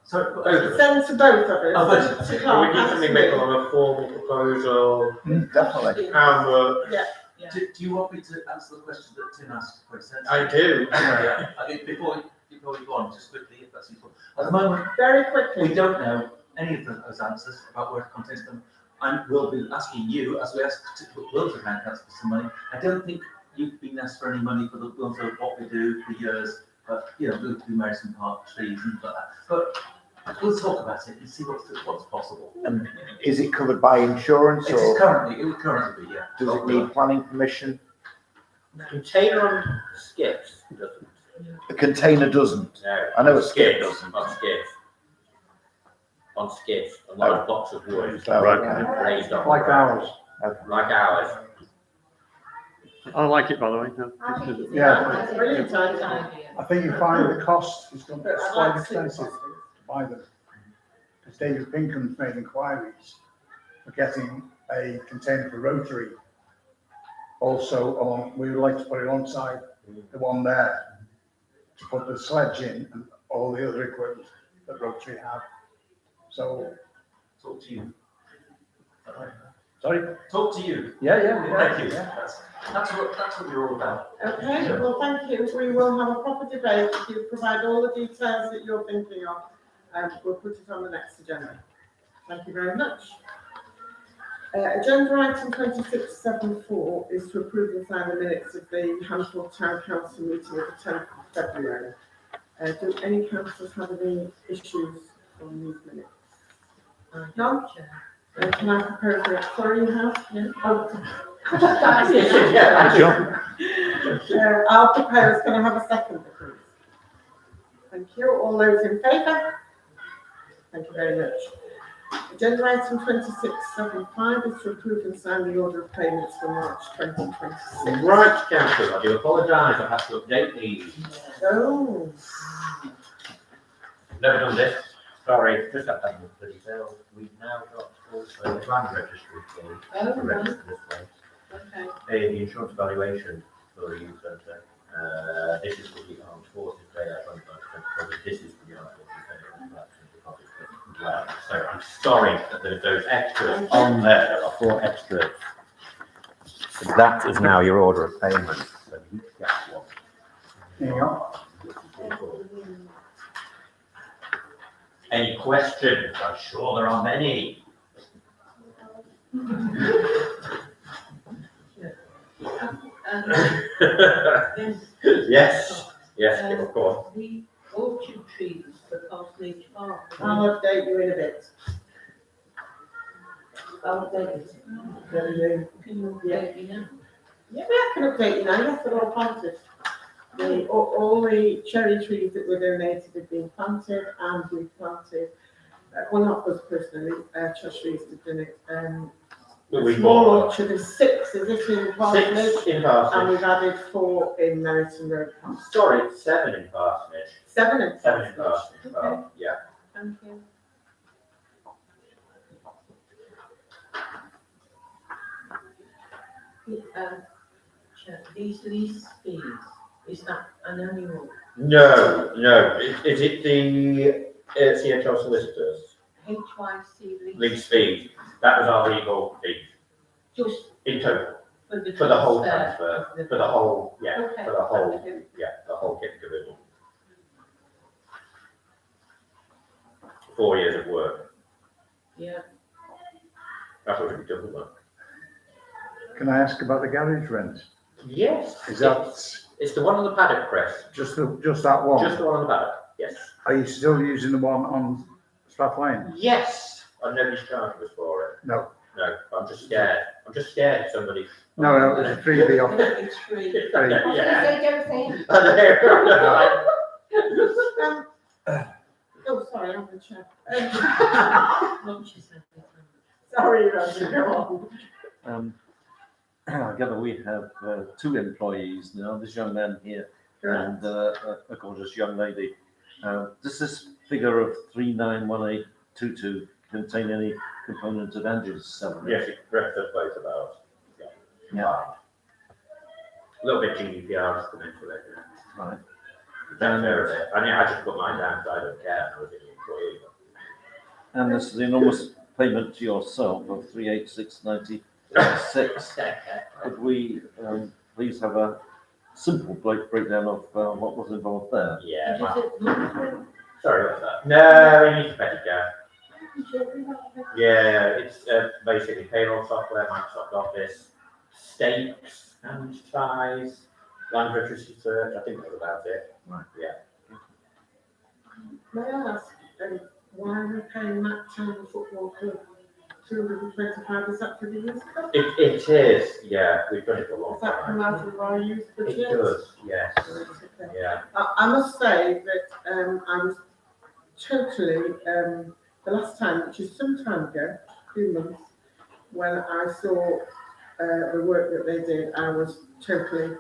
Sorry, Both of us. Send to both of us. Oh, both of us. To We clerk need and something to make me. on a formal proposal, Definitely. how much, Yeah, do you want me to answer the question that Tim asked for a sense? I do. I think before we go on, just quickly, if that's useful. At the moment, very we quickly. don't know any of those answers about where it contains them. And we'll be asking you, as we asked to put Will's account for some money. I don't think you've been asked for any money for the Will's of what we do for years, but you know, we'll do Marison Park trees and like that. But we'll talk about it and see what's possible. And is it covered by insurance It would or currently be, yeah. does it need planning permission? Container on skips doesn't. The container doesn't. No. I know a skip skip doesn't. On skips. On skips, a large box of wood Oh, Right. okay. raised on. Like ours. Like ours. I like it, by the way. No. Yeah. It's a brilliant Great idea. idea. I think you find the cost is going to be But I'd quite like to see the expensive costings. to buy them. Because David Pinkham's made inquiries for getting a container for Rotary. Also, we would like to put it alongside the one there to put the sledge in and all the other equipment that Rotary have. So Talk to you. Sorry? Talk to you. Yeah. Thank you. That's what you're all about. Okay, well, thank you. We will have a proper debate. If you provide all the details that you're thinking of, we'll put it on the next agenda. Thank you very much. Agenda item 2674 is to approve and sign the minutes of the Hampshire Town Council meeting of the 10th of February. Do any councillors have any issues on these minutes? None? Can I propose that? Sorry, you have? Yeah. I'll propose. Can I have a second, please? Thank you. All those in favour? Thank you very much. Agenda item 2675 is to approve and sign the order of payments for March 2026. Right, councillors, I do apologise, I've had to update these. Oh, Never done this. Sorry, just have to have the details. We've now got also the land registry for Oh, to right, register this place. okay. The insurance valuation for the youth centre. This is for the armed forces day out 25%. This is for the armed forces day out 25%. Well, so I'm sorry that there's those extras on there. There are 4 extras. So that is now your order of payment. So you get one. There you go. Any questions? I'm sure there are many. Yes, of course. The orchard trees for Parsonage Park. I'll update you in a bit. I'll update it. Can you update me now? Yeah, I can update you now. Yes, they're all planted. All the cherry trees that were donated have been planted, and we've planted, well, not us personally, Cheshire East have done it. A small orchard of 6, is it, in Parsonage? 6 in And Parsonage. we've added 4 in Meriton Road Park. Sorry, 7 in Parsonage. 7 in 7 in Parsonage. Parsonage. Oh, yeah. Thank you. Chair, these lease fees, is that an annual? No. Is it the CHL solicitors? HYC Lease fees. That was our legal fee Just in total for the whole transfer. transfer. For the whole, yeah. Okay. For the whole, Thank you. yeah. The whole kit and caboodle. 4 years of work. Yeah. That's what we've done. Look. Can I ask about the garage rent? Yes. Is that It's the one on the paddock, Chris. just that one? Just the one on the paddock. Yes. Are you still using the one on Strath Lane? Yes. And nobody's charged us for it. No. No, I'm just scared. I'm just scared of somebody. No, it's a freebie off. It's free. Yeah. Oh, sorry, I'm the chair. Lunches every time. Sorry, Roger, go on. I gather we have 2 employees now, this young man here and a gorgeous young lady. Does this figure of 391822 contain any component of Angie's salary? Yes, it correct the place about. Yeah. A little bit GDPR just to mention it. Right. That's fair of it. I mean, I just put mine down because I don't care. I was an employee. And this is the enormous payment to yourself of 386.96. Could we please have a simple breakdown of what was involved there? Yeah. Is it monthly? Sorry, what's that? No, we need to pay it down. Yeah, it's basically payroll software, Microsoft Office, stakes and ties, land registry search. I think that was about it. Right. Yeah. May I ask, why are we paying Matt Town Football Club 225? Is that for the youth club? It is. Yeah, we've done it for a long Does that come time. out of our youth It budget? does. Yes. Okay. Yeah. I must say that I was totally, the last time, which is some time ago, 2 months, when I saw the work that they did, I was totally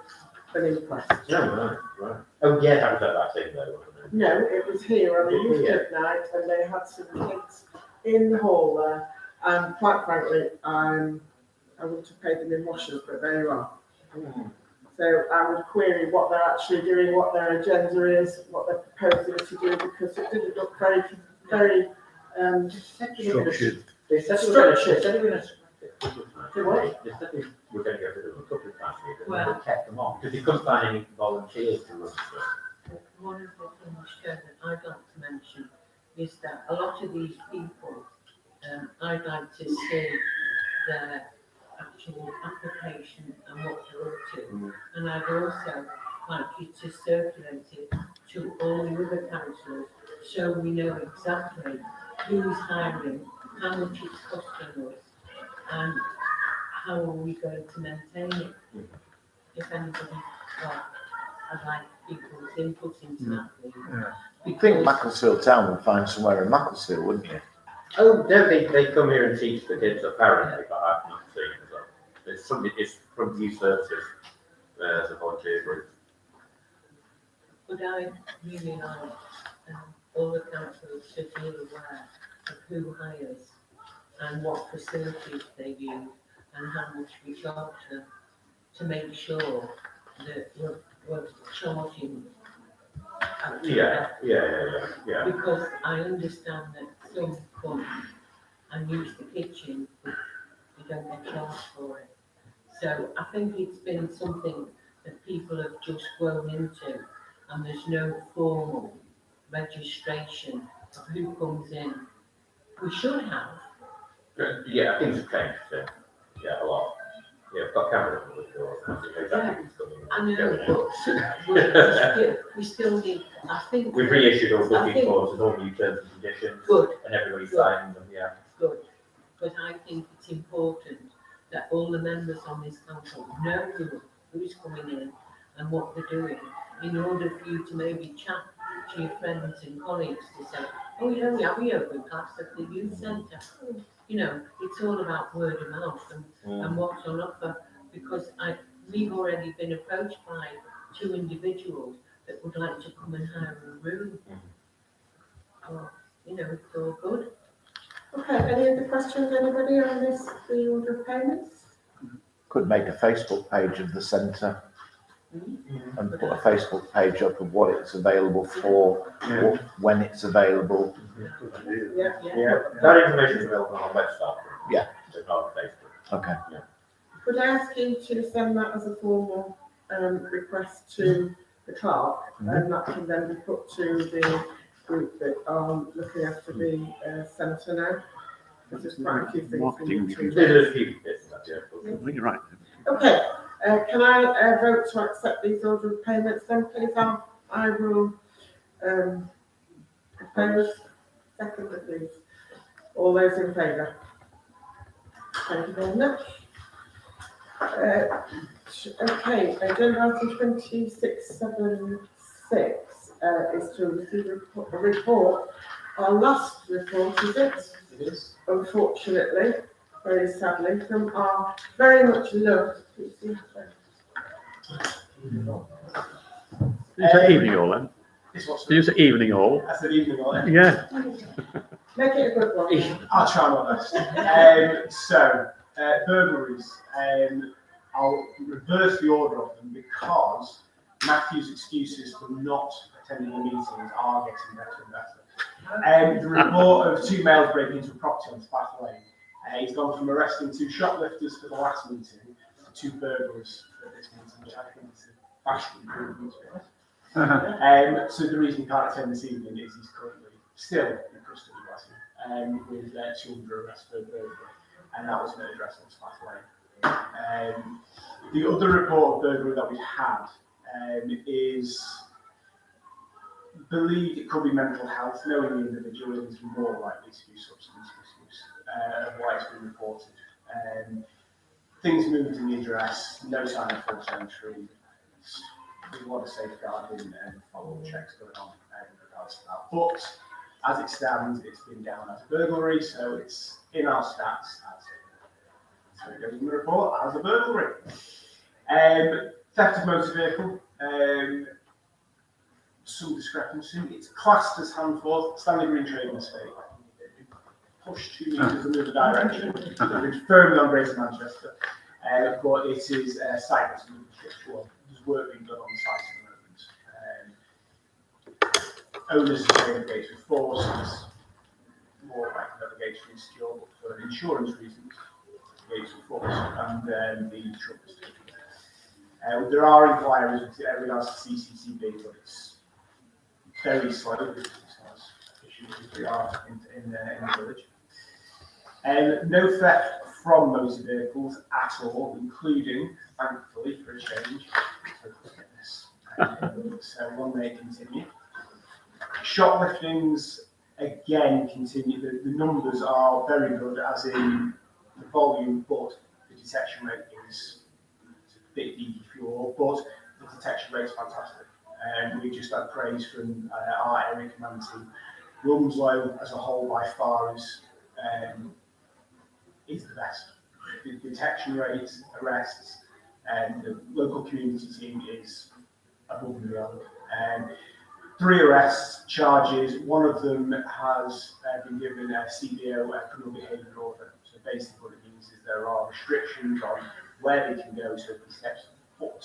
unimpressed. No, right. Oh, yeah, that was at that thing though, wasn't it? No, it was here on a youth club night, and they had some kids in the hall there, and quite frankly, I would have paid them in washers, but there you are. So I would query what they're actually doing, what their agenda is, what they're proposing to do, because it didn't look very Structured. They said they were going to Do what? They said we're going to get rid of them a couple of times, but Well- they kept them on, because they couldn't find any volunteers to run stuff. One of the things, Chair, that I'd like to mention is that a lot of these people, I'd like to see their actual application and what they're up to. And I'd also like you to circulate it to all the other councillors, so we know exactly who's hiring, how much it's costing us, and how are we going to maintain it. If anybody, well, I'd like people's input into that, please. I think Macclesfield Town would find somewhere in Macclesfield, wouldn't you? Oh, no, they come here and teach the kids apparently, but I've not seen it as well. It's from youth services, as a volunteer group. But I really like all the councillors to be aware of who hires and what facilities they use and how much we charge them, to make sure that we're charging. Yeah. Because I understand that some come and use the kitchen, but they don't get charged for it. So I think it's been something that people have just grown into, and there's no formal registration of who comes in. We should have. Yeah, things have changed, yeah, a lot. Yeah, I've got cameras on the doors, and I know exactly who's coming. I know, but we still need, I think. We've reissued all I booking think- forms with all new terms and conditions, Good, and everybody's signing them, yeah. good. But I think it's important that all the members on this council know who's coming in and what they're doing, in order for you to maybe chat to your friends and colleagues to say, oh, yeah, we have a yoga class at the youth centre. You know, it's all about word of mouth and what's on offer, because we've already been approached by 2 individuals that would like to come and hire a room. Well, you know, it's all good. Okay, any other questions, anybody on this, the order of payments? Could make a Facebook page of the centre and put a Facebook page up of what it's available for, or when it's available. Yeah. Yeah, that information is available on our website. Yeah. It's not on Facebook. Okay. Could I ask you to send that as a formal request to the clerk, and that can then be put to the group that are looking after the centre now? Because there's quite a few things we Marketing need to There's a few bits, that's it. I think you're right. Okay, can I vote to accept these order of payments then, please? I will propose, second please. All those in favour? Thank you very much. Okay, agenda item 2676 is to receive a report. Our last report, is it? It is. Unfortunately, very sadly, from our very much loved HTC. Is it evening all then? This was, Did you say evening all? I said evening all. Yeah. Make it a good one. I'll try my best. Burglaries. I'll reverse the order of them because Matthew's excuses for not attending the meetings are getting better and better. The report of 2 males breaking into a property on Spath Lane. He's gone from arresting 2 shoplifters for the last meeting to 2 burglars for this meeting, which I think is a vast improvement, to be honest. So the reason he can't attend this evening is he's currently still in custody, with 2 under arrest for burglary, and that was an address on Spath Lane. The other report of burglary that we had is believed it could be mental health, knowing the individual is more likely to be substance misuse, of why it's been reported. Things moved in the address, no sign of forced entry. There's a lot of safeguarding and follow-up checks going on in regards to that. But as it stands, it's been down as a burglary, so it's in our stats as so it goes in the report as a burglary. Theft of motor vehicle. Some discrepancy. It's classed as handful, Stanley Green Trading Estate. Pushed 2 metres in the other direction. It's firmly on Greater Manchester. But it is a site that's been well, there's work being done on the site at the moment. Owners are saying the gates were forced. It's more like the gates were insecure, but for insurance reasons, gates were forced and the truck was taken. There are inquiries with regards to CCTV, but it's very slow because it's not as issues as we are in the village. No theft from motor vehicles at all, including, thankfully, for a change, so one may continue. Shopliftings again continue. The numbers are very good, as in the volume, but the detection rate is a bit geeky for you all, but the detection rate is fantastic. We just had praise from our area command team. Rumslow as a whole by far is the best. The detection rates, arrests, and the local community team is above and beyond. 3 arrests, charges. One of them has been given a CBO, a criminal behaviour order. So basically what it means is there are restrictions on where they can go, so if he steps foot,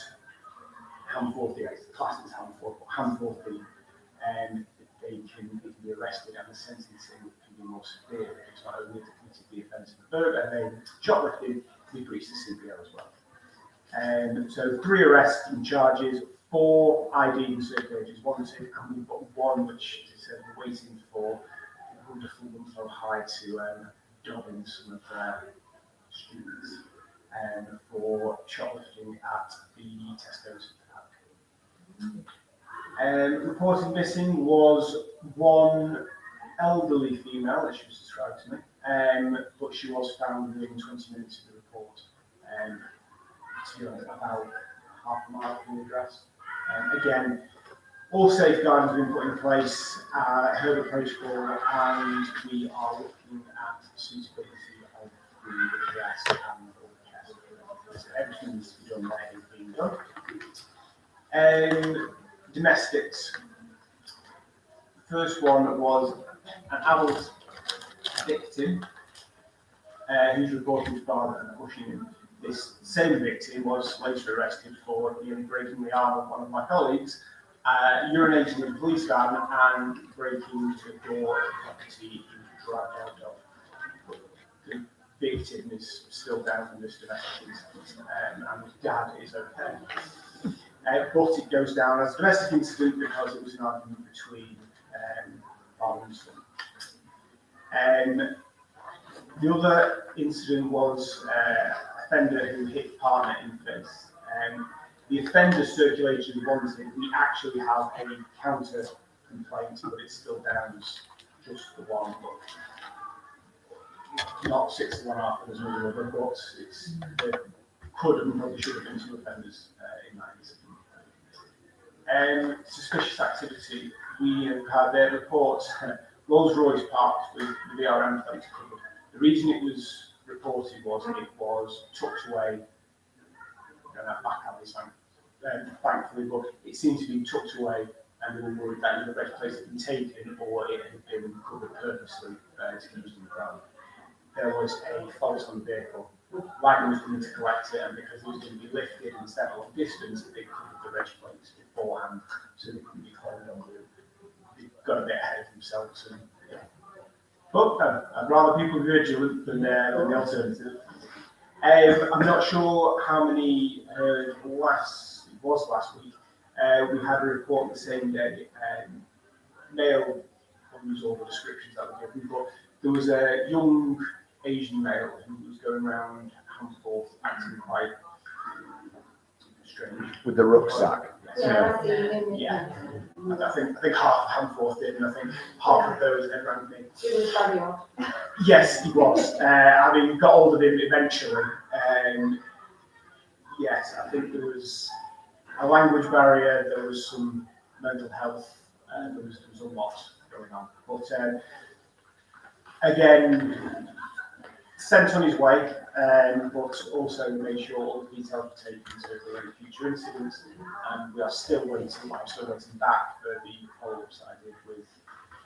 hand forth the class is hand forth the, and they can be arrested, and the sentencing can be more severe. It's not only to committed the offence of murder, and then shoplifting, they breach the CBO as well. So 3 arrests and charges, 4 ID and circulators, 1 safe company, but 1 which is we're waiting for the wonderful Winslow High to dob in some of their students for shoplifting at the Tesco's. Reported missing was 1 elderly female, as she was described to me, but she was found within 20 minutes of the report, to about half a mile from the address. Again, all safeguards have been put in place, heard the protocol, and we are looking at suitability of the address and all the care. So everything needs to be done there is being done. Domestics. The first one was an adult victim who's reported his father and pushing him. This same victim was later arrested for nearly breaking the arm of one of my colleagues, urinating in a police van and breaking the door of the property and dragged out of. The victim is still down in this domestic incident, and his dad is okay. But it goes down as a domestic incident because it was an argument between father and son. The other incident was offender who hit partner in the face. The offender circulation wanted, we actually have a counter complaint, but it's still down as just the one, but not 6 to 1 after there's another other, but it's, there could and probably should have been 2 offenders in that incident. Suspicious activity, we have had their report, Rolls Royce parked with the VRM plate covered. The reason it was reported was it was tucked away, back at this time, thankfully, but it seemed to be tucked away, and they were worried that either the place had been taken or it had been covered purposely to be used in the ground. There was a fault on the vehicle. Lightning was coming to collect it, and because it was going to be lifted instead of long distance, they covered the reg plates beforehand so they couldn't be cloned on. They got a bit ahead of themselves. And, yeah. But I'd rather people be vigilant than the alternative. I'm not sure how many heard last week. We had a report the same day. Male, I'll use all the descriptions that were given, but there was a young Asian male who was going around Hamforth acting quite strange. With the rucksack. Yeah. I think half of Hamforth did, and I think half of those then rang me. Yes, he was. I mean, we got hold of him eventually. Yes, I think there was a language barrier, there was some mental health, there was a lot going on. But again, sent on his way, but also made sure all the details were taken so if there were any future incidents. And we are still waiting, I'm still waiting back for the follow-ups I did with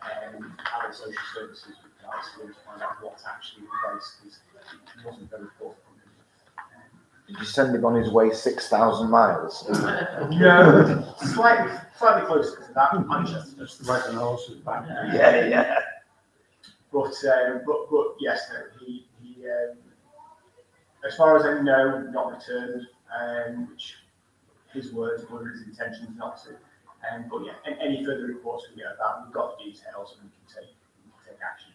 adult social services with regards to find out what's actually in place, because it wasn't very forthcoming. Did you send him on his way 6,000 miles? No, slightly closer to that. Manchester. Just the right and horses back. Yeah. But yes, no, he As far as I know, not returned, which his words were his intentions not to. But yeah, any further reports we get about, we've got the details and we can take action.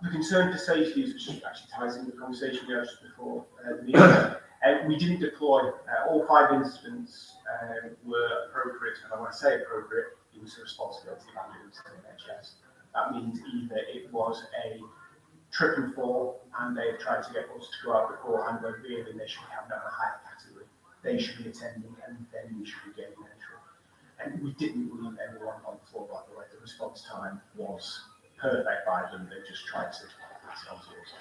The concern for safety is, which actually ties into the conversation we had just before the meeting. We didn't deploy. All 5 incidents were appropriate, and I want to say appropriate, it was the responsibility of ambulance and NHS. That means either it was a trip and fall, and they tried to get us to go out beforehand, when really they should have known a higher category. They should be attending, and then we should be getting entry. And we didn't leave anyone on the floor, by the way. The response time was perfect by them. They just tried to pass it on to us.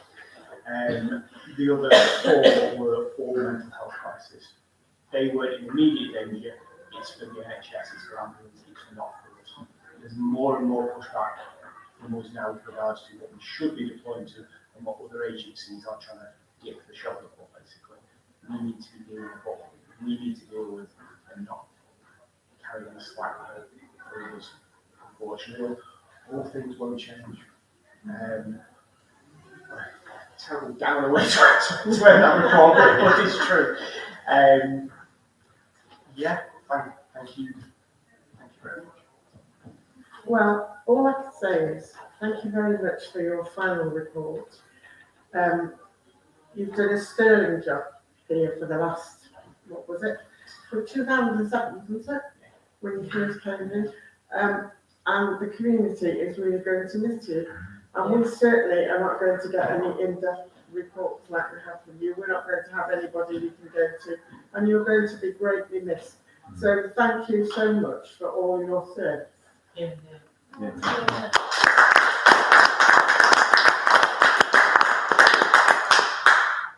The other 4 were all mental health crisis. They were in immediate danger. It's for the NHS, it's for ambulance, it's not for us. There's more and more pushback from us now with regards to what we should be deploying to and what other agencies are trying to get the shoulder for, basically. We need to be dealing with what we need to deal with and not carry on a slack for others. Unfortunately, all things won't change. Terrible down away to end that report, but it's true. Yeah, thank you. Thank you very much. Well, all I can say is thank you very much for your final report. You've done a sterling job here for the last, what was it, from 2007, wasn't it, when you first came in? And the community is really going to miss you. And we certainly are not going to get any in-depth reports like we have from you. We're not going to have anybody we can go to, and you're going to be greatly missed. So thank you so much for all your service. Yeah.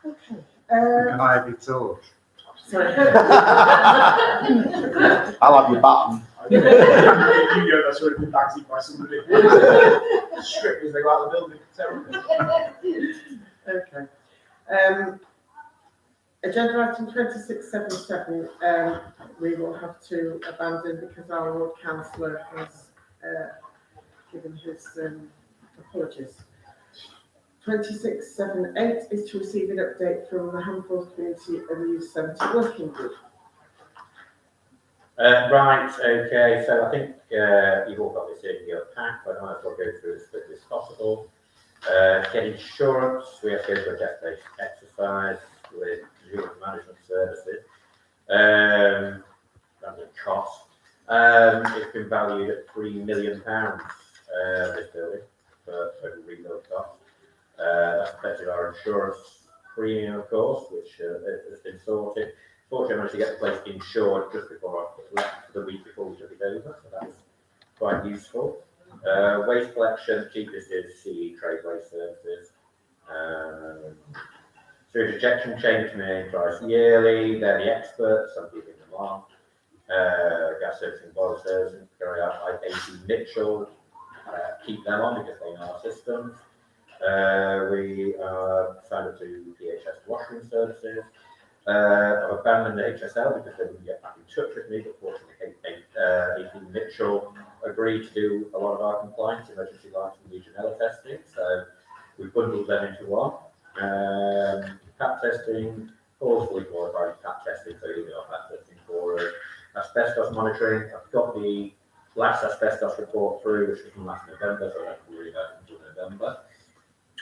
Okay. Can I have your torch? Sorry. I'll have your button. You know that's already been backseat by somebody. Stripped as they go out of the building. Terrible. Okay. Agenda item 2677, we will have to abandon because our Lord Councillor has given his apologies. 2678 is to receive an update from the Hamforth Community and Youth Centre Working Group. Right, okay, so I think you've all got this in your pack, but I might as well go through as quickly as possible. Get insurance, we have to go to a death-based exercise with Zero Management Services. That's a cost. It's been valued at £3 million, this building, for total rebuild cost. That's affected our insurance premium, of course, which has been sorted. Fortunately, I managed to get the place insured just before I left, the week before we took it over, so that was quite useful. Waste collection, cheapest is CE Trade Waste Services. Sewage ejection change to price yearly, they're the experts, I'm keeping them on. Gas servicing, boiler servicing, carry out by AC Mitchell, keep them on because they know our systems. We are signed up to PHS washroom services. I've abandoned the HSL because they wouldn't get back in touch with me, but fortunately AC Mitchell agreed to do a lot of our compliance, emergency lights and Legionella testing, so we bundled them into one. PAP testing, all fully qualified PAP testing, so you know PAP testing for asbestos monitoring. I've got the last asbestos report through, which was from last November, so I don't really know until November.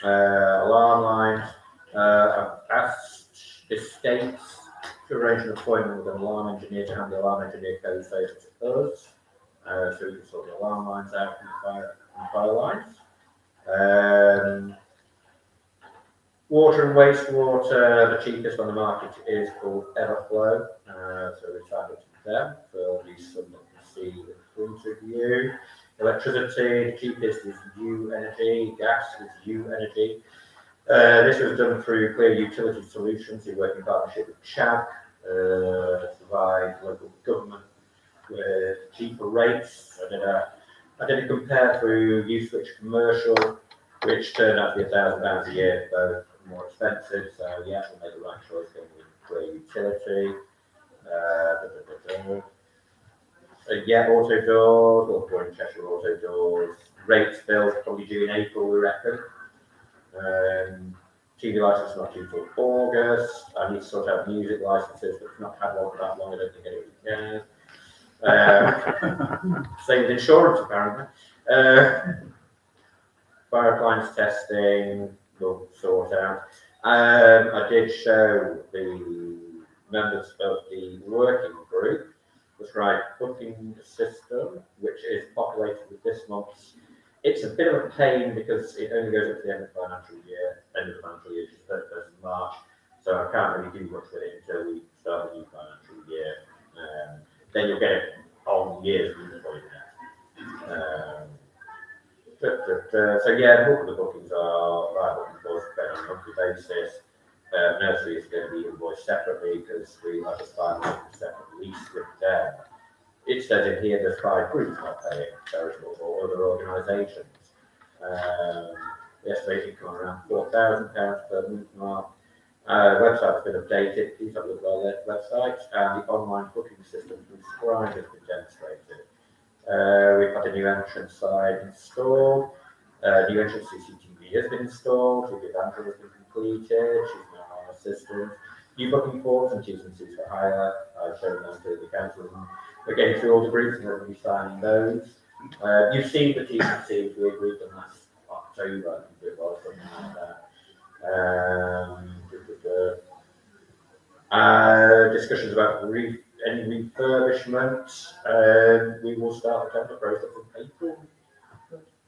Alarm lines, I've asked the states to arrange an appointment with an alarm engineer to hand the alarm engineer code over to us, so we can sort the alarm lines out from the fire lines. Water and wastewater, the cheapest on the market is called Everflow, so we signed up to them for the some that you can see in front of you. Electricity, the cheapest is U Energy, gas is U Energy. This was done through Clear Utility Solutions, who work in partnership with CHAV to provide local government with cheaper rates. I did a compare through Uswitch Commercial, which turned out to be £1,000 a year, both more expensive. So yeah, we made the right choice going with Clear Utility. Yeah, auto doors, or Boring Cheshire auto doors. Rates bill probably due in April, we reckon. TV license not due till August. I need to sort out music licenses, but I've not had one for that long. I don't think anybody cares. Same with insurance, apparently. Fire appliance testing, we'll sort out. I did show the members of the working group the right booking system, which is populated with this month's. It's a bit of a pain because it only goes up to the end of the financial year, which is 31st of March. So I can't really do much with it until we start the new financial year. Then you'll get it on the year's before you know. So yeah, the bulk of the bookings are right booking for us on a monthly basis. Nursery is going to be invoiced separately because we have to sign a separate lease with them. It says in here there's 5 groups not paying, charitable or other organisations. Yes, they can come around £4,000 per month mark. Website's been updated. Please have a look at our website, and the online booking system from Scribe has been demonstrated. We've had a new entrance sign installed. New entrance CCTV has been installed. The Evangel has been completed. She's now on our system. New booking forms and T's and C's for hire. I've shown them to the council. We're getting through all the groups and we're going to be signing those. You've seen the T's and C's we agreed on last October, I think it was, something like that. Discussions about any refurbishment. We will start the tender process in April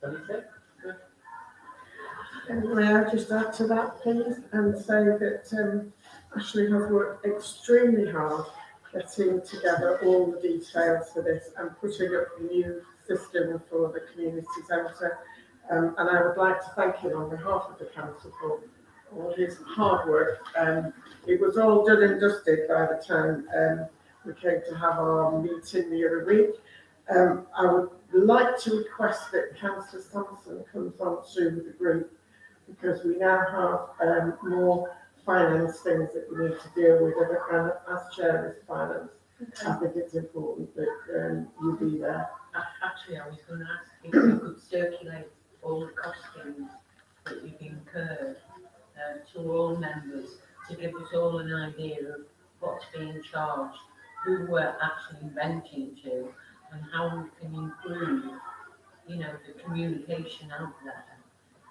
26th. And may I just add to that, please, and say that Ashley has worked extremely hard getting together all the details for this and putting up the new system for the community centre. And I would like to thank him on behalf of the council for all his hard work. It was all done and dusted by the time we came to have our meeting the other week. I would like to request that Councillor Sampson comes on soon with the group, because we now have more finance things that we need to deal with, and as chair of finance, I think it's important that you be there. Actually, I was going to ask if you could circulate all the costings that you've incurred to all members, to give us all an idea of what's being charged, who we're actually renting to, and how we can improve, you know, the communication out there,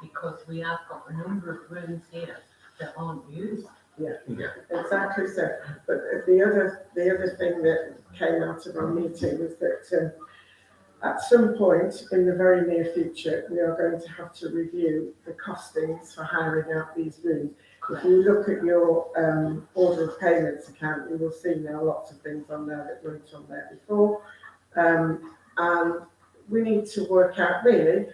because we have got a number of rooms here that aren't used. Yeah, exactly so. But the other thing that came out of our meeting was that at some point in the very near future, we are going to have to review the costings for hiring out these rooms. If you look at your order of payments account, you will see now lots of things on there that weren't on there before. And we need to work out really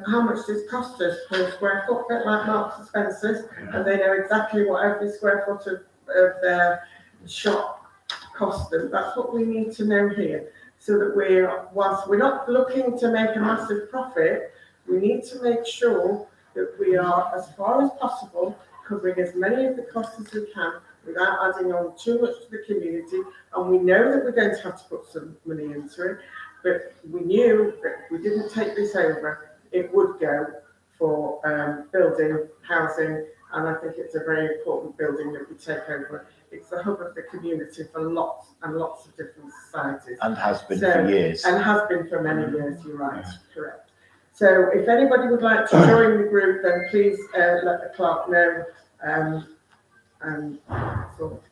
how much this cost us per square foot, a bit like Marks and Spencer's, and they know exactly what every square foot of their shop cost them. That's what we need to know here, so that whilst we're not looking to make a massive profit, we need to make sure that we are, as far as possible, covering as many of the costs as we can without adding on too much to the community. And we know that we're going to have to put some money into it, but we knew that if we didn't take this over, it would go for building, housing, and I think it's a very important building that we take over. It's the hub of the community for lots and lots of different societies. And has been for years. And has been for many years, you're right, correct. So if anybody would like to join the group, then please let the clerk know. And so,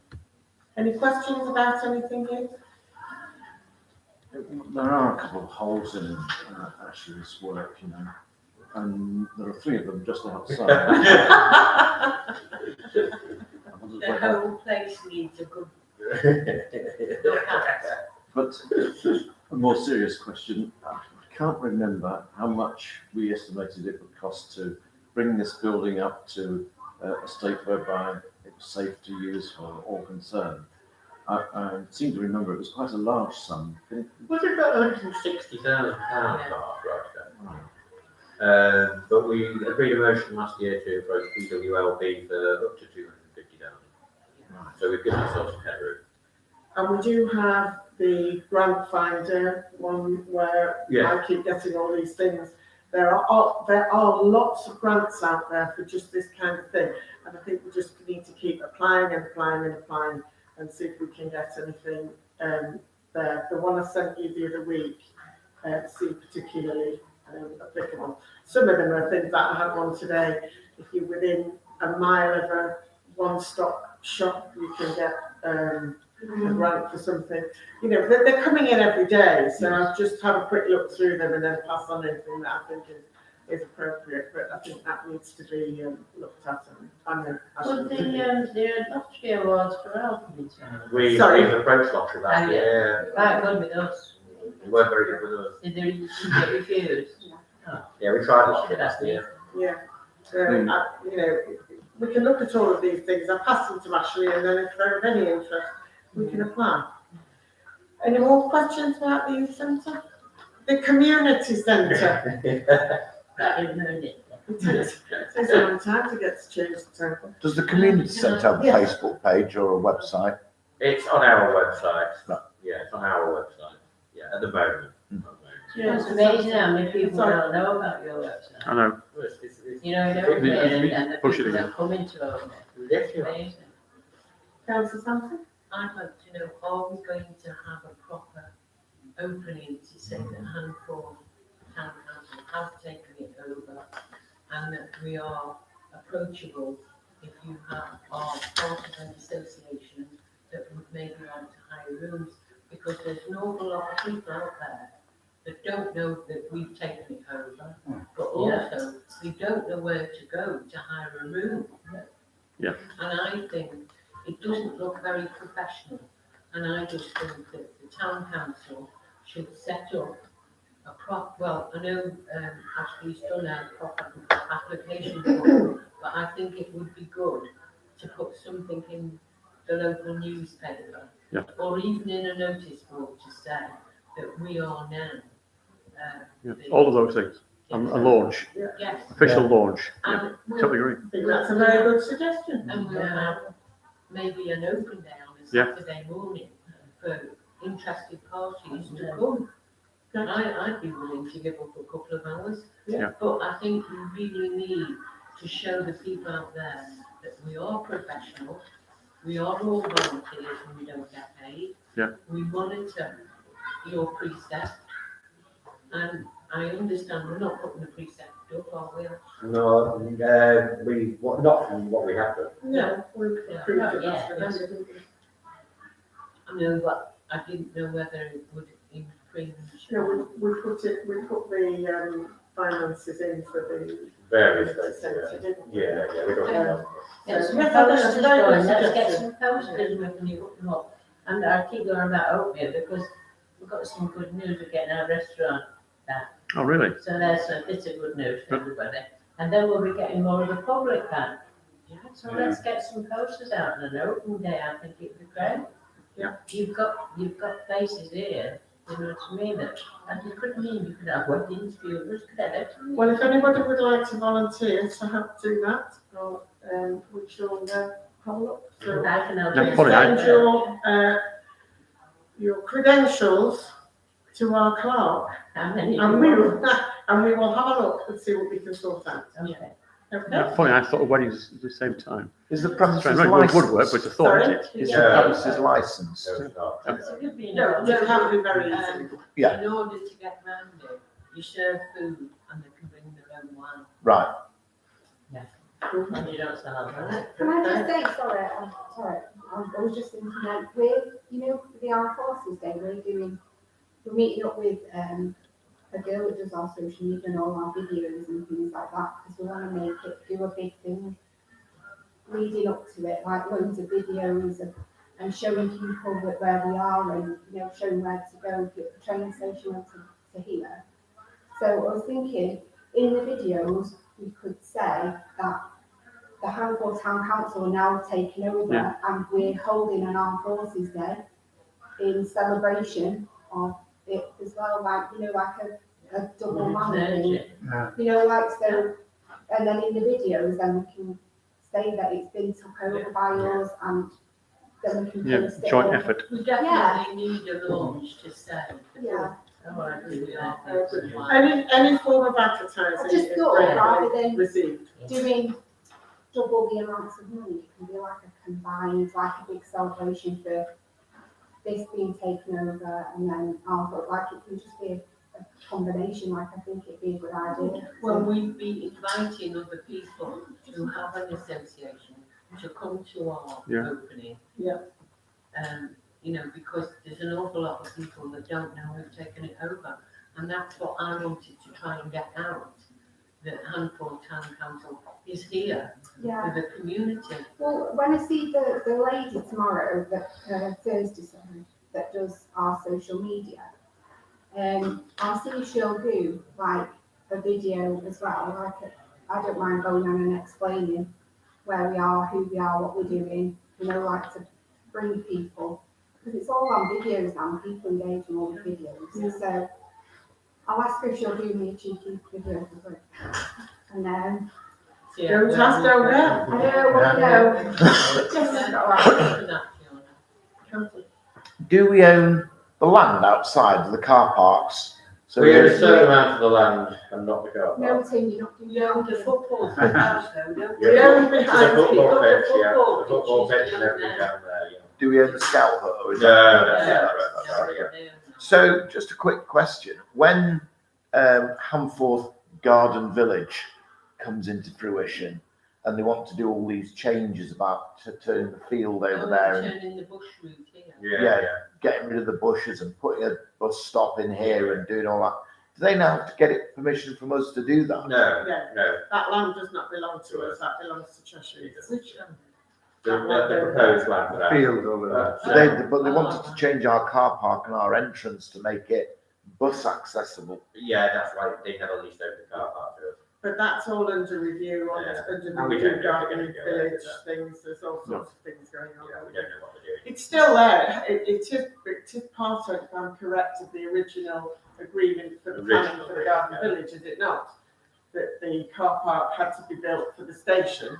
any questions about anything here? There are a couple of holes in Ashley's work, you know, and there are 3 of them just outside. The whole place needs a good look at. But a more serious question, I can't remember how much we estimated it would cost to bring this building up to a state whereby it's safe to use for all concerned. I seem to remember it was quite a large sum. Was it about £160,000 but we agreed a motion last year to approach PWLB for up to £250,000. Right. So we've given ourselves some headroom. And we do have the grant finder one where I keep getting all these things there are lots of grants out there for just this kind of thing. And I think we just need to keep applying and applying and applying and see if we can get anything there. The one I sent you the other week seemed particularly applicable. Some of them are things that I had one today. If you're within a mile of a one-stop shop, you can get a grant for something. You know, they're coming in every day, so I'll just have a quick look through them and then pass on anything that I think is appropriate. But I think that needs to be looked at. And Well, the lottery awards for our committee. We Sorry. approached lottery Oh, last yeah. year. Right, good with us. They weren't very good with us. Did they get refused? Yeah, we tried lottery last year. yeah, so you know, we can look at all of these things. I'll pass them to Ashley, and then if they're of any interest, we can apply. Any more questions about the youth centre? The community centre. That didn't know it. It takes a long time to get to change the title. Does the community centre have a Yes. Facebook page or a website? It's on our website. Right. Yeah, it's on our website. Yeah, at the moment. It's amazing how many people don't know about your website. I know. You know, you don't They- and the push it people again. that come into it. Ridiculous. Amazing. Councillor Sampson? I'd like to know, are we going to have a proper opening to say that Handford Town Council have taken it over and that we are approachable if you are part of an association that would maybe like to hire rooms? Because there's an awful lot of people out there that don't know that we've taken it over, but also they don't know where to go to hire a room. Yeah. And I think it doesn't look very professional. And I just think that the town council should set up well, I know Ashley's done a proper application form, but I think it would be good to put something in the local newspaper, Yeah. or even in a notice board to say that we are now. Yeah. All of those things. A launch, Yes. official launch. Yeah, And we'll, totally agree. I think that's a very good suggestion. and we'll have maybe an open day on a Yeah. Saturday morning for interested parties to come. I'd be willing to give up a couple of hours. Yeah. But I think we really need to show the people out there that we are professional, we are all volunteers and we don't get paid. Yeah. We monitor your precept, and I understand we're not putting the precept up, are we? No, not from what we have done. No, we've Yeah. approved Not it. yet. That's good. I know, but I didn't know whether it would infringe. No, we put the finances in for the Various community things, centre, didn't we? yeah, we don't know. Get some Yes, I think posters that's a very going, good let's get suggestion. some posters when you put them up. And I keep going about oatmeal because we've got some good news of getting our restaurant back. Oh, really? So there's a bit of good news for everybody. And then we'll be getting more of the public back. So let's get some posters out on an open day, I think it'd be great. Yeah. You've got places here, you know what I mean, and you could have weddings, funerals, could have everything. Well, if anybody would like to volunteer to help do that, or, we shall have a look. So I can help Yeah, you. funny, send your credentials to our clerk, How many? and we will have a look and see what we can sort out. Okay. Okay? Yeah, funny, I thought of weddings at the same time. Is the Strange. premises It would work, licensed? but it's a thought, isn't Sorry? it? Is the Yeah. premises licensed? No, it's not. So you'd be No, able it to- can be very easy. Yeah. In order to get round it, you serve food and they can bring their own wine. Right. And you don't sell alcohol. Can I just say, sorry, I was just thinking, like, for the Armed Forces Day, we're meeting up with, a girl that does our social media and all our videos and things like that, because we want to do a big thing leading up to it, like loads of videos and showing people where we are and, showing where to go, get the train station to here. So I was thinking, in the videos, we could say that the Handful Town Council are now taking over Yeah. and we're holding an Armed Forces Day in celebration of it as well, like a double whammy thing. So, and then in the videos, then we can say that it's been took over by us and then we can Yeah, post it joint up. effort. We definitely need a launch to say. Yeah. Oh, I agree with that. Any form of I advertising just is thought rather regularly than received. doing double the amounts of money, it can be like a combined, like a big celebration for this being taken over and then Alpha, like it can just be a combination, like I think it'd be a good idea. Well, we'd be inviting other people who have an association to come to our Yeah. opening. Yeah. You know, because there's an awful lot of people that don't know who've taken it over. And that's what I wanted to try and get out, that Handful Town Council is here Yeah. for the community. Well, when I see the lady tomorrow, that Thursday, sorry, that does our social media, I'll see she'll do like a video as well. Like I don't mind going on and explaining where we are, who we are, what we're doing. You know, like to bring people because it's all on videos now. And people engage in all the videos, so I'll ask her if she'll do me a cheeky video for free, and then. Don't ask, don't get. I don't want to know. Just all right. Do we own the land outside the car parks? So We own a certain amount of the land and not the car No, park. Tim, you're not doing You own the football pitch though, don't We you? own The behind football people. pitch, yeah, football the football pitch pitch is and down everything there. down there, yeah. do we own the Scout Hut? Or is No, that- that's Yeah. separate, sorry, yeah. So just a quick question. When Hamforth Garden Village comes into fruition and they want to do all these changes about turning the field over there and Turning the bush route here. Yeah, Yeah. yeah. getting rid of the bushes and putting a bus stop in here and doing all that, do they now have to get it permission from us to do that? No, No, no, that land does not belong to us, that belongs to Cheshire. Which, the proposed land for that. Field over there. But they wanted to change our car park and our entrance to make it bus accessible. Yeah, that's right, they never leased over the car park to us. But that's all under review, Yeah. under the And we review don't know if garden they're gonna go village ahead things, there's all sorts of things going on. Yeah, we don't know what they're doing. It's still there, it is part of, if I'm correct, of the original agreement for the planning for the garden village, is it not? That the car park had to be built for the station.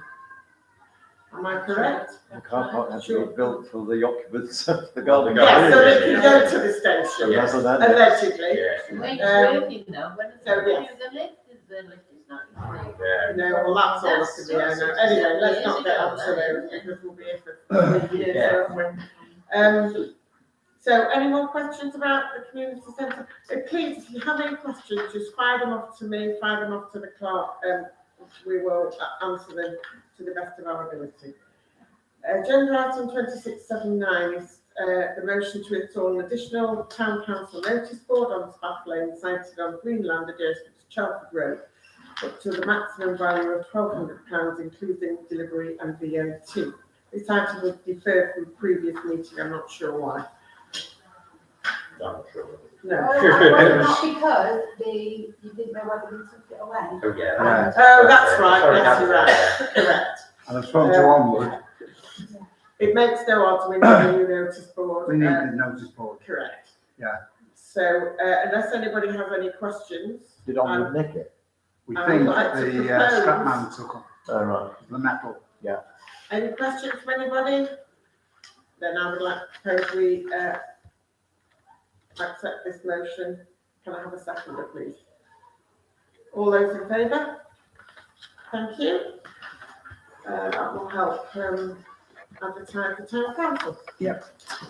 Am I correct? The car park has to be built for the occupants of the garden. Yes, so they Yeah. can go to the station, Yeah. Rather than- allegedly. Yeah, it's working though, when it's so, the yes. lift is not included. yeah. No, well, that's all up to the owner. Anyway, let's not get on to those because we'll be here for 3 years, Yeah. won't we? So any more questions about the community centre? Please, if you have any questions, just fire them off to me, fire them off to the clerk, we will answer them to the best of our ability. Agenda item 2679 is the motion to install an additional town council notice board on Spath Lane sited on Greenland adjacent to Chelford Road, up to the maximum value of £1,200, including delivery and VAT. This item was deferred from previous meeting, I'm not sure why. I'm not sure. No. Not because you didn't know whether we took it away. Oh, yeah. Yeah. Oh, that's right, Sorry, yes, you're that's- right, correct. And I spoke to Onward, It makes no odds, we need a new notice board. we need the notice board. Correct. Yeah. So, unless anybody has any questions, Did Onward nick it? We I think would like to the propose- scrap man took up Oh, right. the metal. any questions from anybody? Then I would like to propose we, accept this motion. Can I have a seconder, please? All those in favour? Thank you. That will help, advertise the town council. Yep.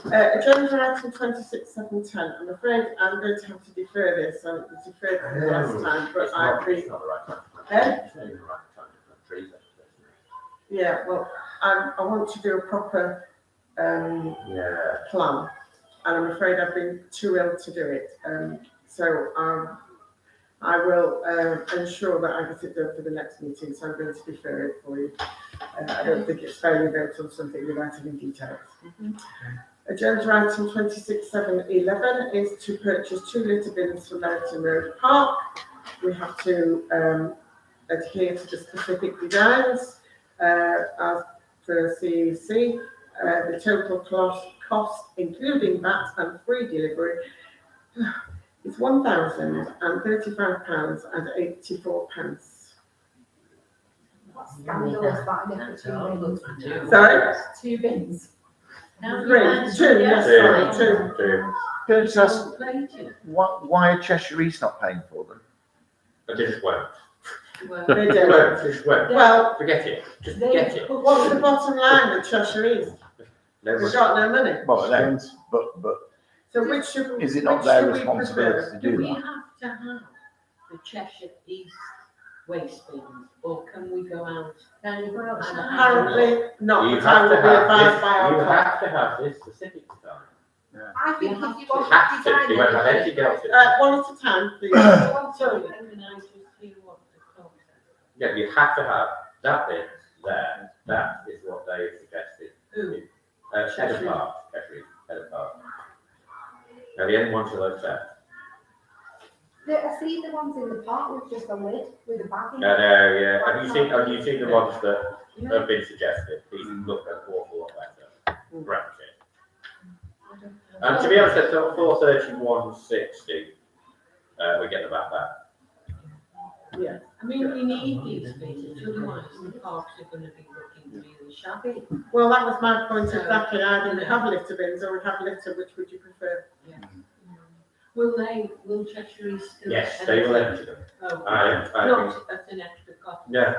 Agenda item 26.7.10, I'm afraid I'm going to have to defer this, I deferred it last time, but It's I'll not, be, it's not the right time. Eh? It's not the right time to plant trees, actually. yeah, well, I want to do a proper, Yeah. plan, and I'm afraid I've been too ill to do it, so, I will, ensure that I get it done for the next meeting, so I'm going to defer it for you. I don't think it's fair to vote on something without any details. Agenda item 26.7.11 is to purchase 2 litre bins for Merton Road Park. We have to adhere to the specific designs as per CEC. The total cost, including VAT and free delivery, is £1,035.84. What's scandalous about it for 2 bins? Sorry? 2 bins. Two, yes, sorry, two. Can I just ask, Plated. why are Cheshire East not paying for them? But they just won't. Well, They They don't. won't, they just won't. Well, Forget it, just they forget it. put what's the in- bottom line with Cheshire East? No We've money. got no money. Well, no, but So which should, is it which not their should we responsibility prefer? to Do do we that? have to have the Cheshire East waste bins, or can we go out? Can you go out? Apparently not, You but I have will to be have advised this, by our you clerk. have to have this specific design. I think if you You want have to to, design you won't have it, anything else. One at a time, please. Sorry, can I just hear what the clerk said? Yeah, you have to have that bit there, that is what they suggested. Who? Head of Park, Cheshire, Head of Park. Now, the only ones that I've said. I see the ones in the park with just a lid with a bag in it. No, yeah, have you seen the ones that have been suggested? These look an awful lot better. Right. And to be honest, at 431.60, we get the VAT back. Yeah. I mean, we need these bins, otherwise the parks are gonna be looking really shabby. Well, that was my point exactly. Either we have litter bins or we have litter, which would you prefer? Will Cheshire East still? Yes, they will empty them. Oh, I not at an extra cost. No,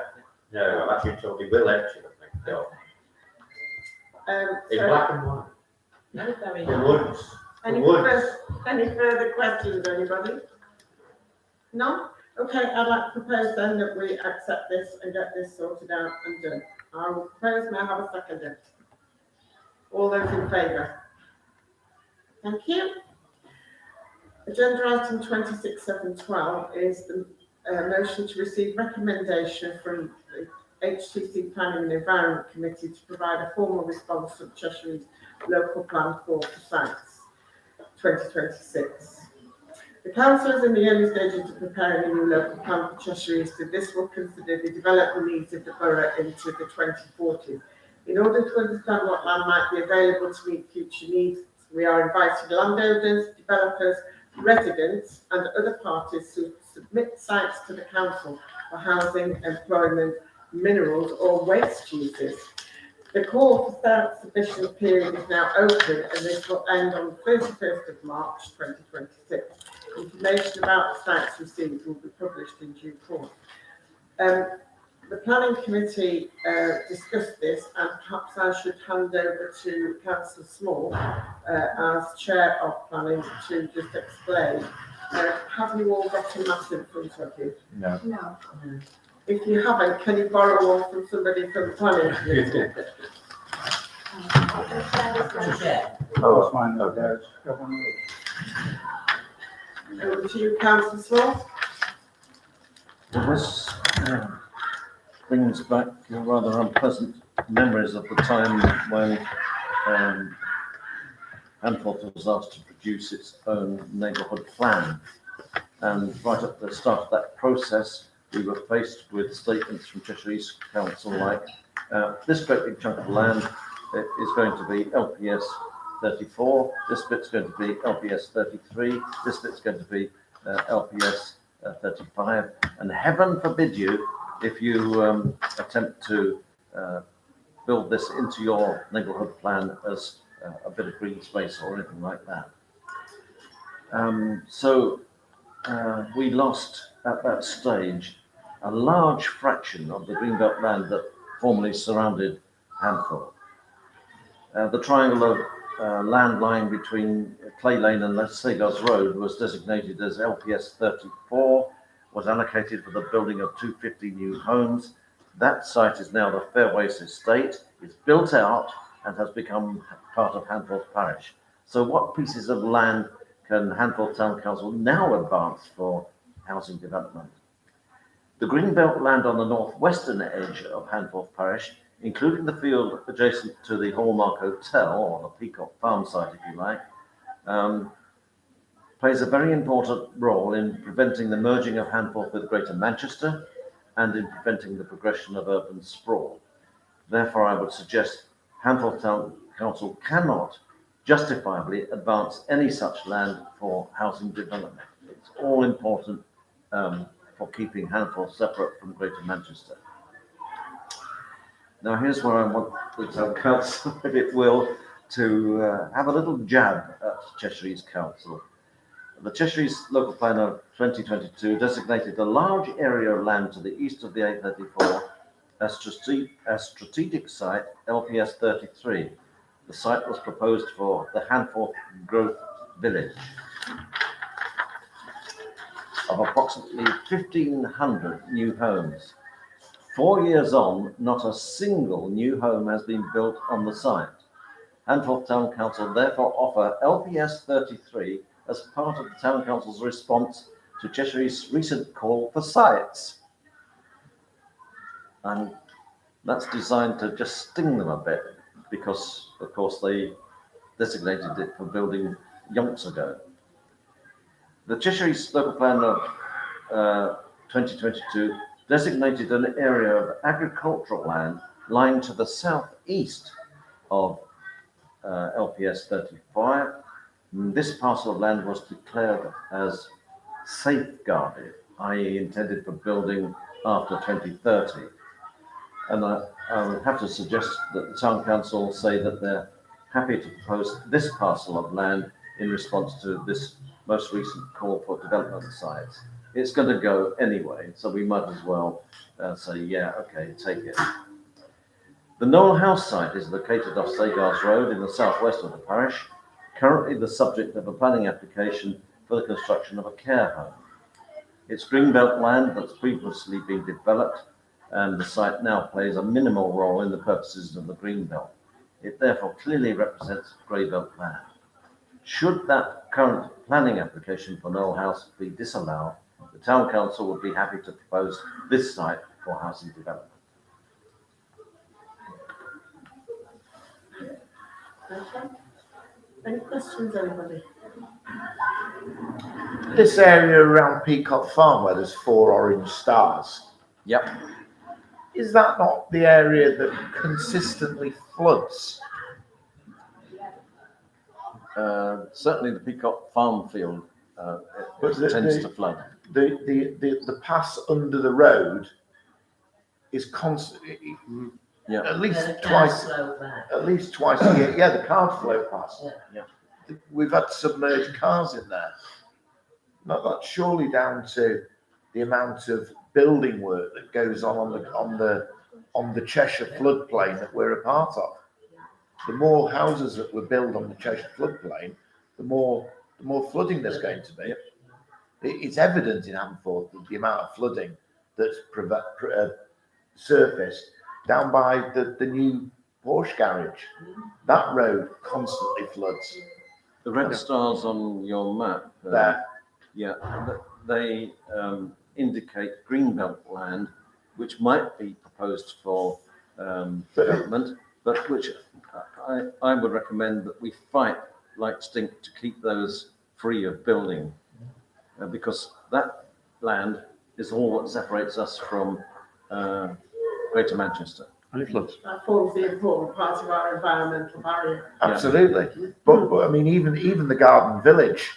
I'm actually told they will empty them, thank God. In So, black and white. No, very The nice. woods. any Woods. further questions, anybody? No? Okay, I'd like to propose then that we accept this and get this sorted out and done. I will propose, may I have a seconder? All those in favour? Thank you. Agenda item 26.7.12 is the motion to receive recommendation from the HTC Planning and Environment Committee to provide a formal response to Cheshire East Local Plan 4 for sites 2026. The council is in the early stages of preparing a new local plan for Cheshire East, and this will consider the development needs of the borough into the 2040s. In order to understand what land might be available to meet future needs, we are inviting landowners, developers, residents and other parties to submit sites to the council for housing, employment, minerals or waste uses. The call for site submission period is now open and this will end on the 31st of March 2026. Information about the sites received will be published in due course. The planning committee discussed this, and perhaps I should hand over to Councillor Small as chair of planning to just explain. Have you all got a map in front of you? No. No. If you haven't, can you borrow one from somebody from the planning committee? Oh, it's fine, okay. Over to you, Councillor Small. This brings back rather unpleasant memories of the time when Anfield was asked to produce its own neighbourhood plan. And right at the start of that process, we were faced with statements from Cheshire East Council like, this great big chunk of land is going to be LPS 34, this bit's going to be LPS 33, this bit's going to be LPS 35, and heaven forbid you if you attempt to build this into your neighbourhood plan as a bit of green space or anything like that. So we lost at that stage a large fraction of the greenbelt land that formerly surrounded Hanthorpe. The triangle of land lying between Clay Lane and Sagars Road was designated as LPS 34, was allocated for the building of 250 new homes. That site is now the Fairways Estate. It's built out and has become part of Hanthorpe Parish. So what pieces of land can Hanthorpe Town Council now advance for housing development? The greenbelt land on the northwestern edge of Hanthorpe Parish, including the field adjacent to the Hallmark Hotel, or the Peacock Farm site if you like, plays a very important role in preventing the merging of Hanthorpe with Greater Manchester and in preventing the progression of urban sprawl. Therefore, I would suggest Hanthorpe Town Council cannot justifiably advance any such land for housing development. It's all important for keeping Hanthorpe separate from Greater Manchester. Now, here's where I want the Town Council, if it will, to have a little jab at Cheshire East Council. The Cheshire East Local Plan of 2022 designated a large area of land to the east of the A34 as strategic site LPS 33. The site was proposed for the Hanforth Growth Village of approximately 1,500 new homes. 4 years on, not a single new home has been built on the site. Hanforth Town Council therefore offer LPS 33 as part of the Town Council's response to Cheshire East's recent call for sites. And that's designed to just sting them a bit because, of course, they designated it for building yonks ago. The Cheshire East Local Plan of 2022 designated an area of agricultural land lying to the southeast of LPS 35. This parcel of land was declared as safeguarded, i.e. intended for building after 2030. And I would have to suggest that the Town Council say that they're happy to propose this parcel of land in response to this most recent call for development sites. It's going to go anyway, so we might as well say, yeah, okay, take it. The Knoll House site is located off Sagars Road in the southwest of the parish, currently the subject of a planning application for the construction of a care home. It's greenbelt land that's previously been developed, and the site now plays a minimal role in the purposes of the greenbelt. It therefore clearly represents greybelt land. Should that current planning application for Knoll House be disallowed, the Town Council would be happy to propose this site for housing development. Okay. Any questions, anybody? This area around Peacock Farm where there's 4 orange stars, Yep. is that not the area that consistently floods? Certainly the Peacock Farm field But tends to flood. The pass under the road is constantly, Yeah. at least The cars twice, slow back. at least twice a year. Yeah, the cars float past. Yeah. We've had submerged cars in there. Not that's surely down to the amount of building work that goes on the Cheshire floodplain that we're a part of. The more houses that were built on the Cheshire floodplain, the more flooding there's going to be. It's evident in Hanforth that the amount of flooding that's surfaced down by the new Porsche garage. That road constantly floods. The red stars on your map, There. yeah, they indicate greenbelt land, which might be proposed for development, but which I would recommend that we fight like stink to keep those free of building, because that land is all that separates us from Greater Manchester. And it floods. That forms the important part of our environmental barrier. Absolutely. But I mean, even the Garden Village,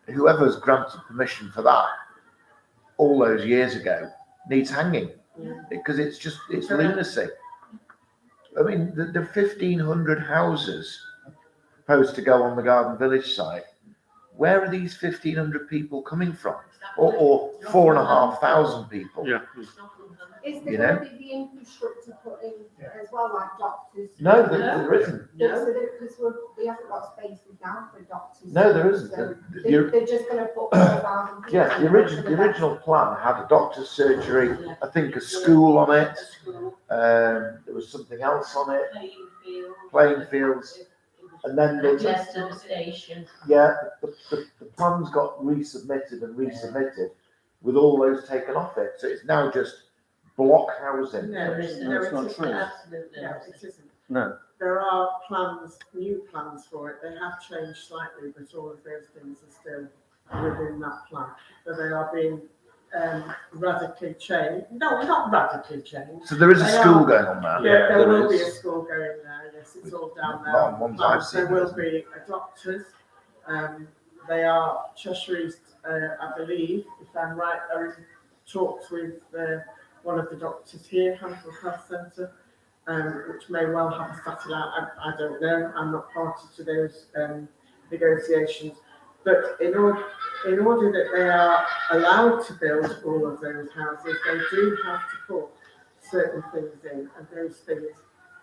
whoever's granted permission for that all those years ago needs hanging, because it's lunacy. I mean, the 1,500 houses proposed to go on the Garden Village site, where are these 1,500 people coming from? Or 4,500 people? Yeah. Is You there know? going to be the infrastructure put in as well, like doctors? No, there isn't. No, because we haven't got spaces now for doctors. No, there isn't. So The- they're just going to put 4,000 people. Yeah, the original plan had a doctor's surgery, I think a school on it, there was something else on it, playing fields, and then Chester Station. the plans got resubmitted with all those taken off it, so it's now just block housing. No, it's it not isn't. true. Absolutely. No, it isn't. No. There are plans, new plans for it. They have changed slightly, but all of those things are still within that plan. But they are being radically changed. No, not radically changed. So there is a They school are. going on now. There there will be is. a school going there. Yes, it's all down there. Not ones I've seen, There will isn't be a doctor's. They are Cheshire East, I believe, if I'm right, are in talks with one of the doctors here, Hanforth Health Centre, which may well have a satellite, I don't know, I'm not party to those negotiations. But in order that they are allowed to build all of those houses, they do have to put certain things in, and those things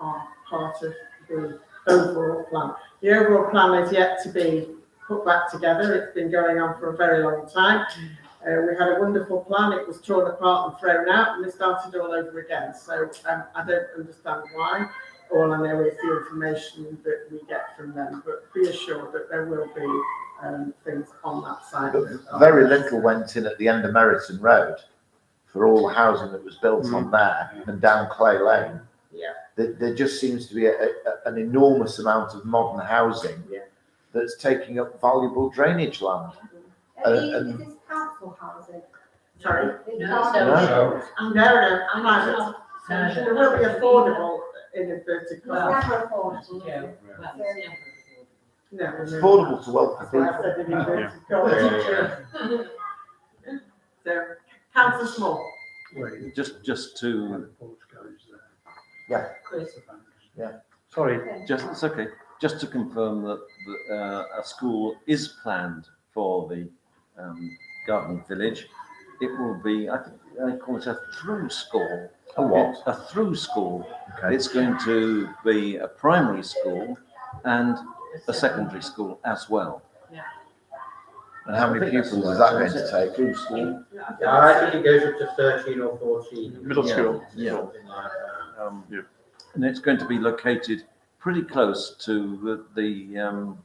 are part of the overall plan. The overall plan is yet to be put back together. It's been going on for a very long time. We had a wonderful plan. It was torn apart and thrown out, and we started all over again. So I don't understand why. All I know is the information that we get from them. But be assured that there will be things on that side. But very little went in at the end of Meriton Road for all the housing that was built on there and down Clay Lane. Yeah. There just seems to be an enormous amount of modern housing that's taking up valuable drainage land. Is this council housing? Sorry? No. No. No. It will be affordable in inverted It's commas. never affordable. Yeah. is it? Well, it's never No, It's no. affordable to wealthy That's why I people. said in inverted commas. So, Councillor Small. Just to, Chris. Sorry, it's okay, just to confirm that a school is planned for the garden village. It will be, I think they call it a through school. A what? A through school. Okay. It's going to be a primary school and a secondary school as well. And how many pupils is that going to take? Through school. I think it goes up to 13 or 14. middle school. Yeah. Something like that. And it's going to be located pretty close to the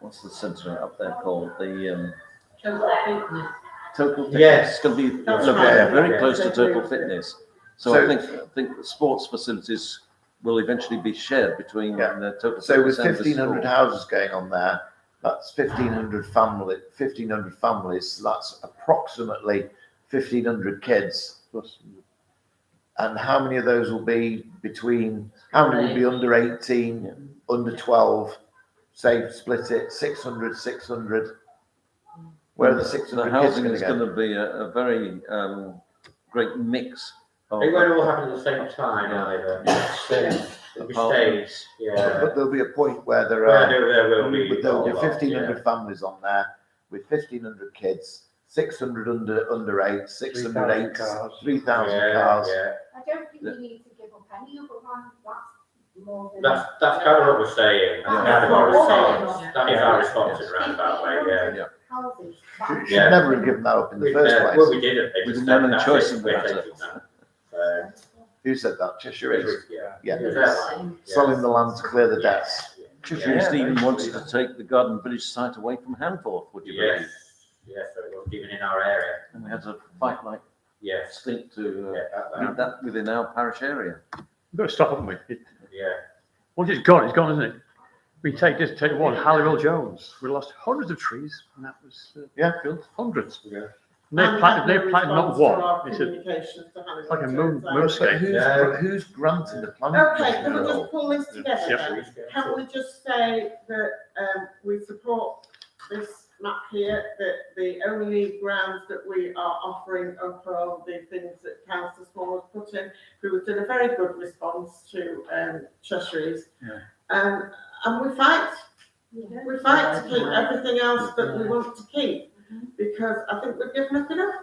what's the centre up there called? The Total fitness. Total Fitness. Yes. It's going to be That's located right. very Yeah. close to Total Fitness. So I think the sports facilities will eventually be shared between the Total So with Fitness and the 1,500 school. houses going on there, that's 1,500 families. So that's approximately 1,500 kids. And how many of those will be between? How many will be under 18, under 12? Say split it 600. Where are the 600 The kids housing going is to going go? to be a very great mix of They won't all happen at the same time either. It'll be apartments. staged, yeah. But there'll be a point where there Well, are. there will be. But there'll be a lot, 1,500 families on there with 1,500 kids, 600 under 8, 600 8, 3,000 yeah. cars. Yeah. I don't think we need to give up any of them, that's more than. That's kind of what we're saying. That's kind of our response. That is our response in a roundabout way, yeah. Houses. Should never have given that up in the first place. Well, we didn't. They We just didn't have said any that's choice it, in the we're matter. taking that. Who said that? Cheshire is. Yeah. Yeah. Yeah. Selling the land to clear the debts. Cheshire East even wanted to take the Garden Village site away from Hanforth, would you Yes, believe? yes, so it was even in our area, And we had to fight like yes. stink to Yeah, keep that within our parish area. We've got to stop, haven't we? yeah. Once it's gone, isn't it? We take one, Halliwell Jones. We lost hundreds of trees, and that was killed hundreds. Yeah. And they've planted not one. It's like a moonscape. But who's granting the planning Okay, permission can we at just all? pull this together Yeah. then? Can we just say that we support this map here, that the only grounds that we are offering up are the things that Councillor Small has put in, who has done a very good response to Cheshire's. And we fight. We fight to keep everything else that we want to keep, because I think we've given up enough.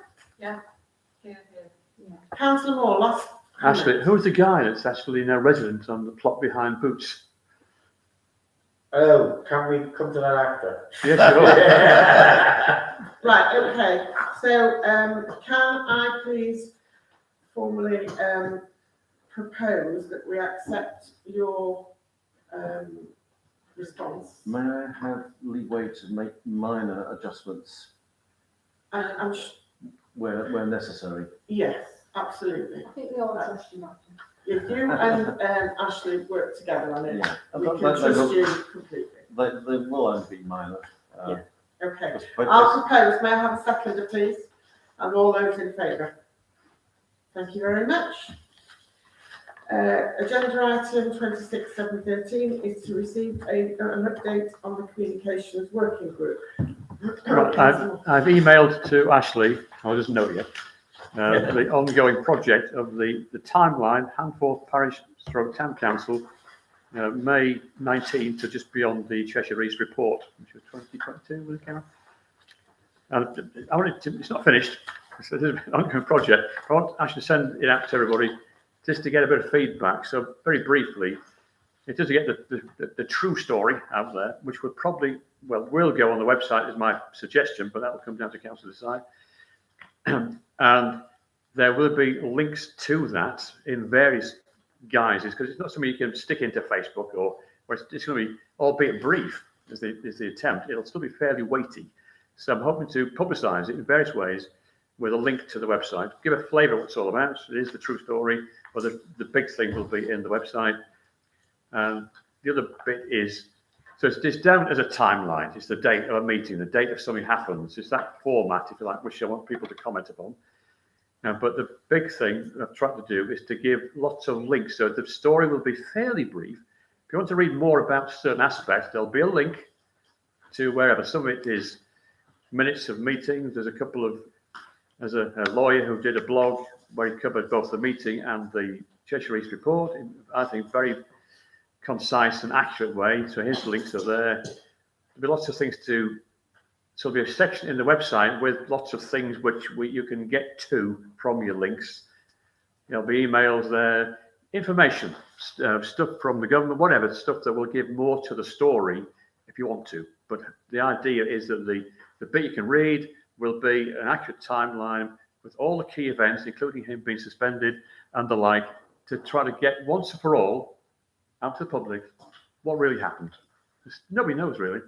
Councillor Moore, last comment. Ashley, who's the guy that's actually now resident on the plot behind Boots? Oh, can we come to that after? Yes, sure. Right, okay, so, can I please formally, propose that we accept your, response? May I have leeway to make minor adjustments And, where necessary? yes, absolutely. I think we all trust you, Martin. If you and, Ashley work together on it, Yeah. we can They trust you completely. will only be minor. Yeah. Okay, But I'll propose, may I have a seconder, please? And all those in favour? Thank you very much. Agenda item 26.7.13 is to receive an update on the communications working group. Right, I've emailed to Ashley, I doesn't know it yet, the ongoing project of the timeline, Handforth Parish Stroke Town Council, May 19 to just beyond the Cheshire East report, which was 2022 when it came out. And I wanted to, it's not finished, it's an ongoing project. I want to actually send it out to everybody just to get a bit of feedback. So very briefly, it does get the true story out there, which will probably, well, will go on the website is my suggestion, but that will come down to council to decide. And there will be links to that in various guises, because it's not something you can stick into Facebook or it's going to be, albeit brief, is the attempt. It'll still be fairly weighty. So I'm hoping to publicise it in various ways with a link to the website, give a flavour of what it's all about. It is the true story, but the big thing will be in the website. And the other bit is, so it's down as a timeline. It's the date of a meeting, the date of something happens. It's that format, if you like, which I want people to comment upon. But the big thing I've tried to do is to give lots of links. So the story will be fairly brief. If you want to read more about certain aspects, there'll be a link to wherever. Some of it is minutes of meetings. There's a couple of, there's a lawyer who did a blog where he covered both the meeting and the Cheshire East report in, I think, very concise and accurate way. So his links are there. There'll be lots of things to, so there'll be a section in the website with lots of things which you can get to from your links. There'll be emails there, information, stuff from the government, whatever, stuff that will give more to the story if you want to. But the idea is that the bit you can read will be an accurate timeline with all the key events, including him being suspended and the like, to try to get once and for all out to the public what really happened. Nobody knows really.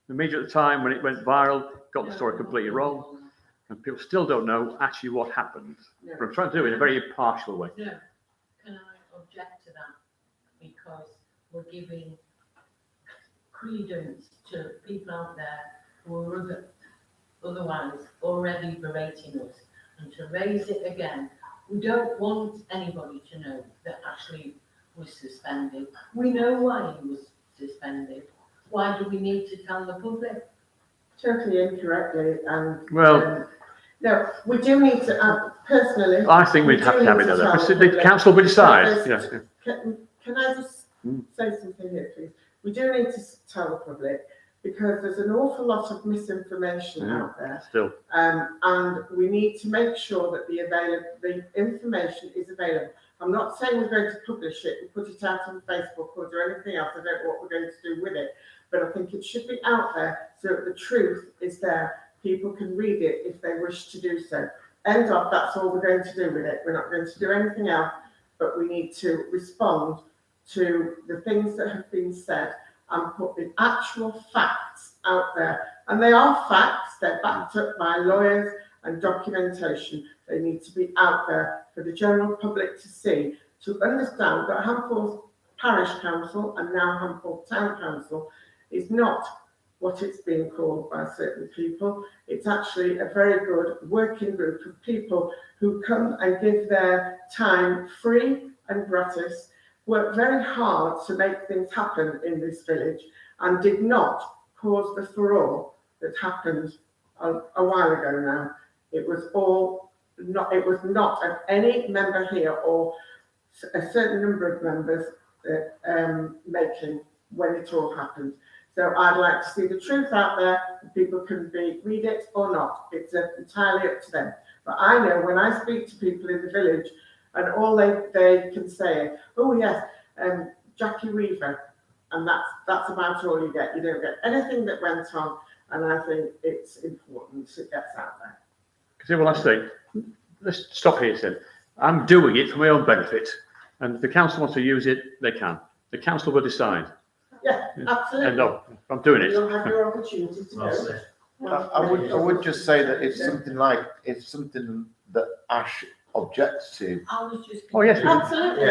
The media at the time when it went viral got the story completely wrong, and people still don't know actually what happened. Yeah. But I'm trying to do it in a very impartial way. No, can I object to that? Because we're giving credence to people out there who are otherwise already berating us, and to raise it again. We don't want anybody to know that Ashley was suspended. We know why he was suspended. Why do we need to tell the public? Totally incorrectly, and Well, no, we do need to. Personally, I think we'd have to have it there. But the council will decide. So Yes. Can I just say something here, please? We do need to tell the public, because there's an awful lot of misinformation out there, Still. and we need to make sure that the information is available. I'm not saying we're going to publish it and put it out on Facebook or do anything else. I don't know what we're going to do with it, but I think it should be out there so that the truth is there. People can read it if they wish to do so. End of, that's all we're going to do with it. We're not going to do anything else, but we need to respond to the things that have been said and put the actual facts out there. And they are facts, they're backed up by lawyers and documentation. They need to be out there for the general public to see, to understand that Handforth Parish Council and now Handforth Town Council is not what it's being called by certain people. It's actually a very good working group of people who come and give their time free and gratis, work very hard to make things happen in this village, and did not cause the furore that happened a while ago now. It was not of any member here or a certain number of members making when it all happened. So I'd like to see the truth out there, and people can read it or not. It's entirely up to them. But I know when I speak to people in the village, and all they can say, oh yes, Jackie Weaver, and that's about all you get. You don't get anything that went on, and I think it's important it gets out there. Because well, I say, let's stop here, Tim. I'm doing it for my own benefit, and if the council wants to use it, they can. The council will decide. Yeah, absolutely. And no, I'm doing it. You'll have your opportunity to go. I would just say that if something that Ash objects to, I was just. Oh, yes, Absolutely.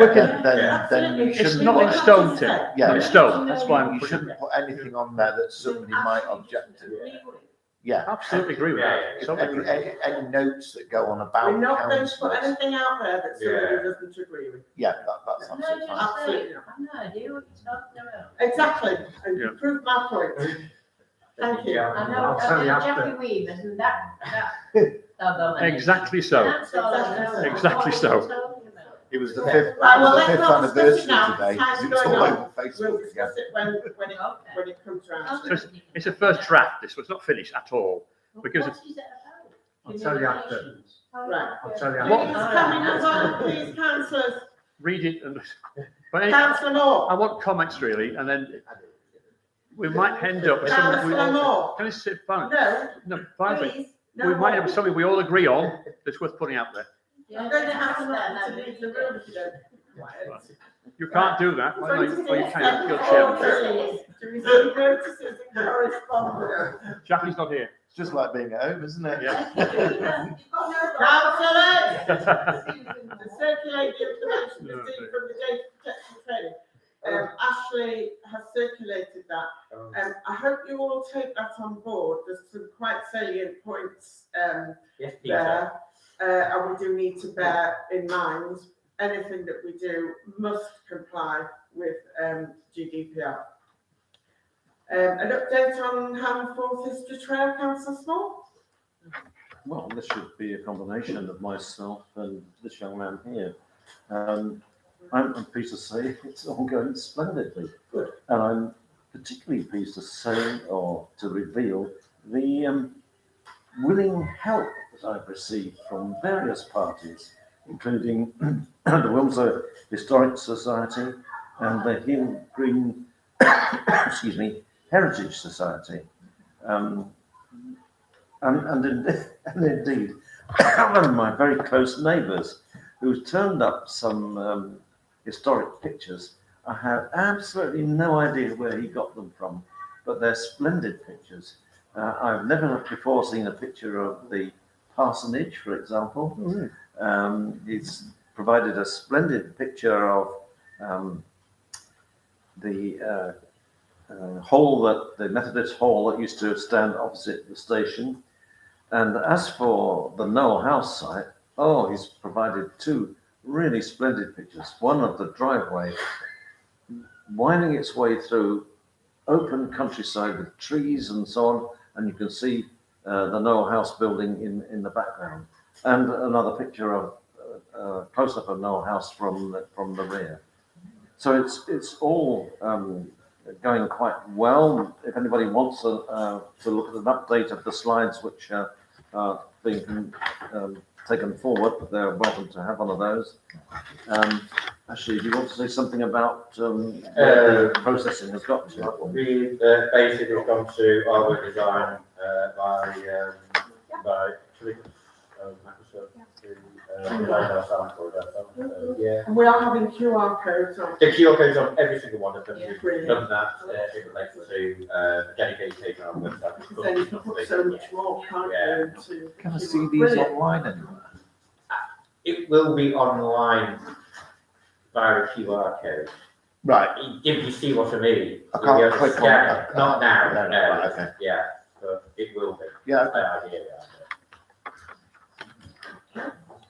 then you It's shouldn't. not on stone, Tim. Yeah. Not in stone. That's why I'm You pushing. shouldn't put anything on there that somebody might object to. Yeah. Absolutely agree with that. If Totally agree. any notes that go on about We're not going to put councillors, anything out there that somebody doesn't agree with. yeah, that's absolutely fine. Absolutely. I've no idea what you're talking about. Exactly, and Yeah. you proved my point. Thank you. I know, Jackie Weavers and that Exactly so. Exactly so. It was the Okay. fifth, Right, well, that was the let's fifth not discuss anniversary it now. today. Time's It was going all on. over We'll Facebook again. discuss it when it comes round. So it's a first draft. This was not finished at all. Because What is it about? I'll tell you after. Right. I'll tell you Please, after. can we move on, please, councillors? read it and. But anyway, Councillor Moore. I want comments really, and then we might end up with something. Councillor Moore. Can I sit fine? No, No, fine. please. No We might more. have something we all agree on that's worth putting out there. I'm going to have to leave the room if you don't. You can't do that. Well, you 26 can. You're chairman. please, to receive notices and correspondence. Jackie's not here. It's just like being at home, isn't it? Yeah. Councillors, to circulate the information received from the data protection training. Ashley has circulated that. I hope you all take that on board. There's some quite salient points Yes, Peter. there. And we do need to bear in mind anything that we do must comply with GDPR. An update on Hamforth History Trail, Councillor Small? Well, this should be a combination of myself and this young man here. I'm pleased to say it's all going splendidly. Good. And I'm particularly pleased to say, or to reveal, the willing help that I've received from various parties, including the Wilmslow Historic Society and the Hill Green excuse me, Heritage Society. And indeed, one of my very close neighbours who's turned up some historic pictures. I have absolutely no idea where he got them from, but they're splendid pictures. I've never before seen a picture of the parsonage, for example. He's provided a splendid picture of the hall, that the Methodist hall that used to stand opposite the station. And as for the Noel House site, oh, he's provided two really splendid pictures. One of the driveway winding its way through open countryside with trees and so on, and you can see the Noel House building in the background, and another picture of close-up of Noel House from the rear. So it's all going quite well. If anybody wants to look at an update of the slides which are being taken forward, they're welcome to have one of those. Actually, do you want to say something about where the processing has got to? We basically gone through our design by Microsoft to design our sample. Yeah. And we are having QR codes on. The QR codes on every single one of them. Yeah, We've brilliant. done that in relation to dedicated page on our website. Because then you can put so much more, can't Yeah. you? into- Can I see these Brilliant. online anywhere? It will be online via a QR code. Right. If you see what I mean. I you'll can't be able to click on scan it. it. Not now, No, no. right, okay. Yeah, but it will be. Yeah, That's the idea.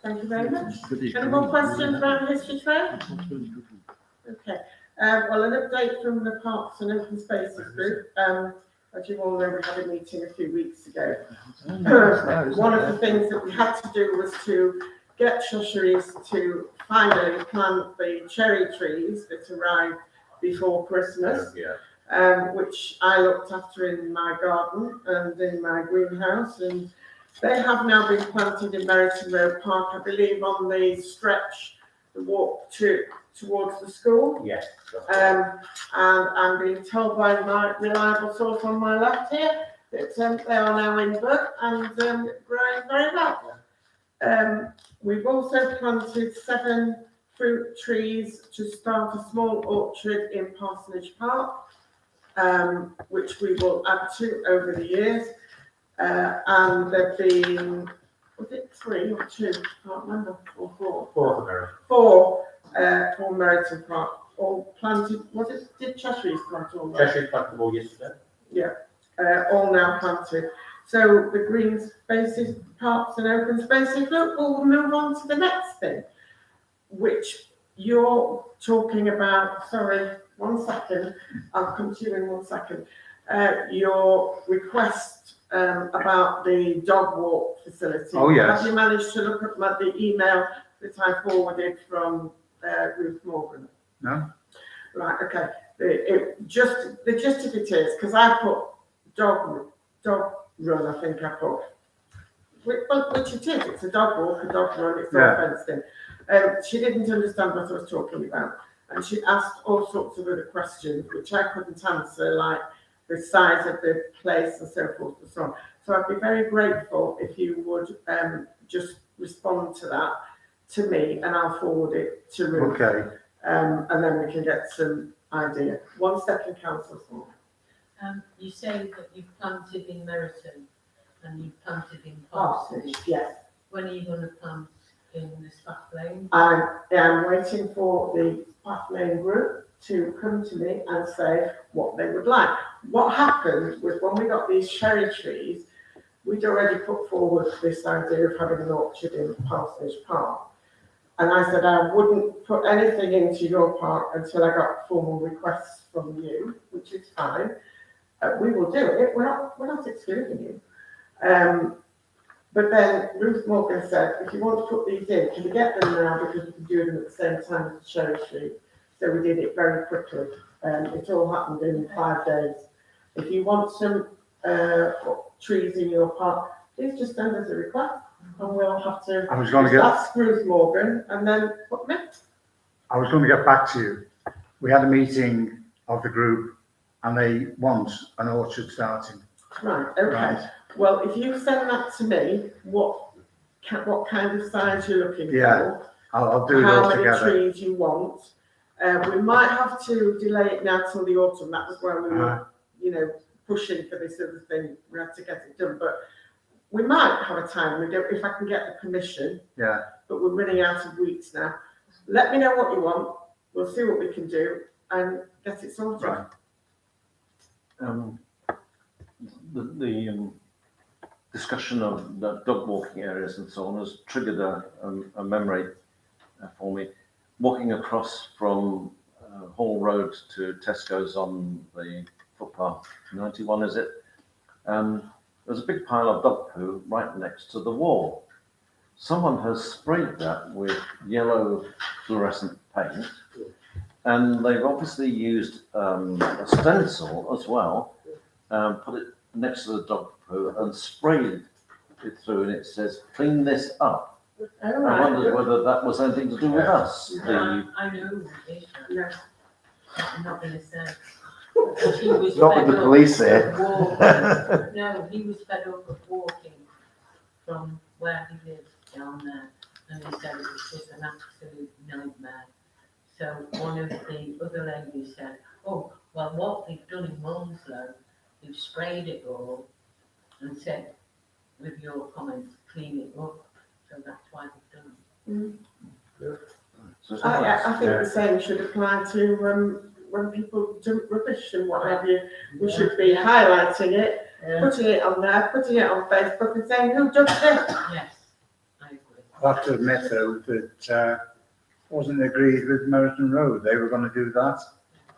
Thank you very much. Any more questions about the history trail? Okay. Well, an update from the Parks and Open Spaces Group. As you all know, we had a meeting a few weeks ago. One of the things that we had to do was to get Cheshire's to finally plant the cherry trees that arrived before Christmas, which I looked after in my garden and in my greenhouse, and they have now been planted in Merriton Road Park, I believe, on the stretch, the walk towards the school. Yes. And I'm being told by my reliable source on my left here that they are now in bud and growing very well. We've also planted 7 fruit trees to start a small orchard in Parsonage Park, which we will add to over the years. And there've been, was it 3 or 2? I can't remember, or 4. 4 for Merriton Park, all planted. Did Cheshire's plant all that? Cheshire planted them all yesterday. Yeah, all now planted. So the green spaces, parks and open spaces group will move on to the next thing, which you're talking about. Sorry, 1 second. I'll come to you in 1 second. Your request about the dog walk facility. Oh, yes. Have you managed to look at the email that I forwarded from Ruth Morgan? No. Right, okay. The gist of it is, because I put dog run, I think I put, which it is, it's a dog walk, a dog run, it's all Yeah. fenced in. She didn't understand what I was talking about, and she asked all sorts of other questions, which I couldn't answer, like the size of the place and so forth and so on. So I'd be very grateful if you would just respond to that to me, and I'll forward it to Ruth. Okay. And then we can get some idea. 1 second, Councillor Thorne. You say that you've planted in Meriton and you've planted in Parsonage, Parsonage. yes. When are you going to plant in the Spath Lane? I am waiting for the Path Lane group to come to me and say what they would like. What happened was when we got these cherry trees, we'd already put forward this idea of having an orchard in Parsonage Park. And I said I wouldn't put anything into your park until I got formal requests from you, which is fine. We will do it. We're not excluding you. But then Ruth Morgan said, if you want to put these in, can we get them now because we can do them at the same time as the cherry tree? So we did it very quickly. It all happened in 5 days. If you want some trees in your park, please just send us a request. And we'll have to I was going to get ask Ruth Morgan and then put them in. I was going to get back to you. We had a meeting of the group and they want an orchard starting. Right, okay. Right. Well, if you send that to me, what kind of size you're looking Yeah, for, I'll do it how all many together. trees you want. We might have to delay it now till the autumn. That was where we were, pushing for this other thing. We had to get it done, but we might have a time window if I can get the permission. Yeah. But we're running out of weeks now. Let me know what you want. We'll see what we can do and get it sorted. Right. The discussion of the dog walking areas and so on has triggered a memory for me. Walking across from Hall Road to Tesco's on the footpath, 91 is it? There's a big pile of dog poo right next to the wall. Someone has sprayed that with yellow fluorescent paint, and they've obviously used a stencil as well, put it next to the dog poo and sprayed it through, and it says, "Clean this up." All I right. wondered whether that was anything to do with us. I know it is. No. I'm not going to say. He was Not fed with the up police of here. walking. No, he was fed up of walking from where he lives down there, and he said it was just an absolute nightmare. So one of the other ladies said, "Oh, well, what they've done in Wilmslow, they've sprayed it all and said, with your comments, clean it up." So that's why they've done it. So it's not I think the same should apply to when people dump rubbish and what have you. We should be highlighting it, putting it on there, putting it on Facebook and saying, who dumped it? Yes, I agree. I have to admit though that wasn't agreed with Meriton Road. They were going to do that.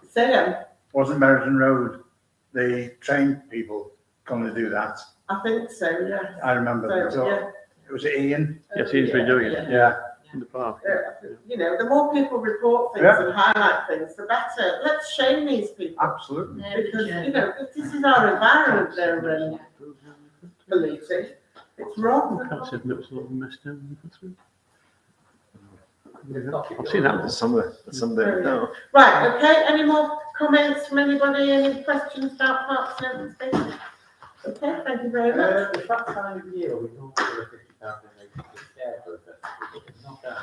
Say them. Wasn't Meriton Road, the train people going to do that? I think so, yes. I remember. So, yeah. It was Ian. Yes, he's been doing it Yeah. in the park. The more people report things Yeah. and highlight things, the better. Let's shame these people. Absolutely. Because, this is our environment they're polluting. It's wrong. I can't see the notes all messed down. I've seen that. somewhere. No. Right, okay, any more comments from anybody, any questions about parks and open spaces? Okay, thank you very much. It's that time of year we don't do a £50 donation to share for a festival. It's not that.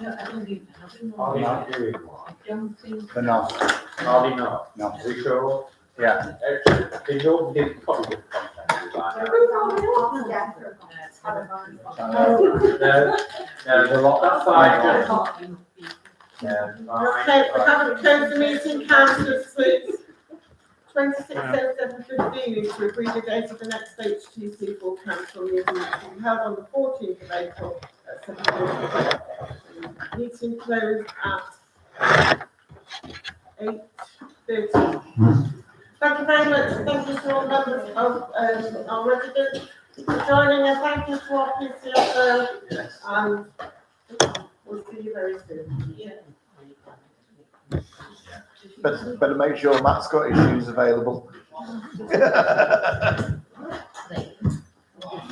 No, I don't even have them Are they on. not doing one? I don't think. They're not. Are they not? No. Are we sure? Yeah. They don't do probably good content like that. No, there's a lot of fine. Okay, we haven't closed the meeting, councillors, please. 26/07/15 is to agree the date of the next HTC full council meeting to be held on the 14th of April at 7:30. Meeting closed at 8:30. Thank you very much. Thank you to all members of our residents for joining us. Thank you to our PCSO, and we'll see you very soon. Better make sure Matt's got his shoes available.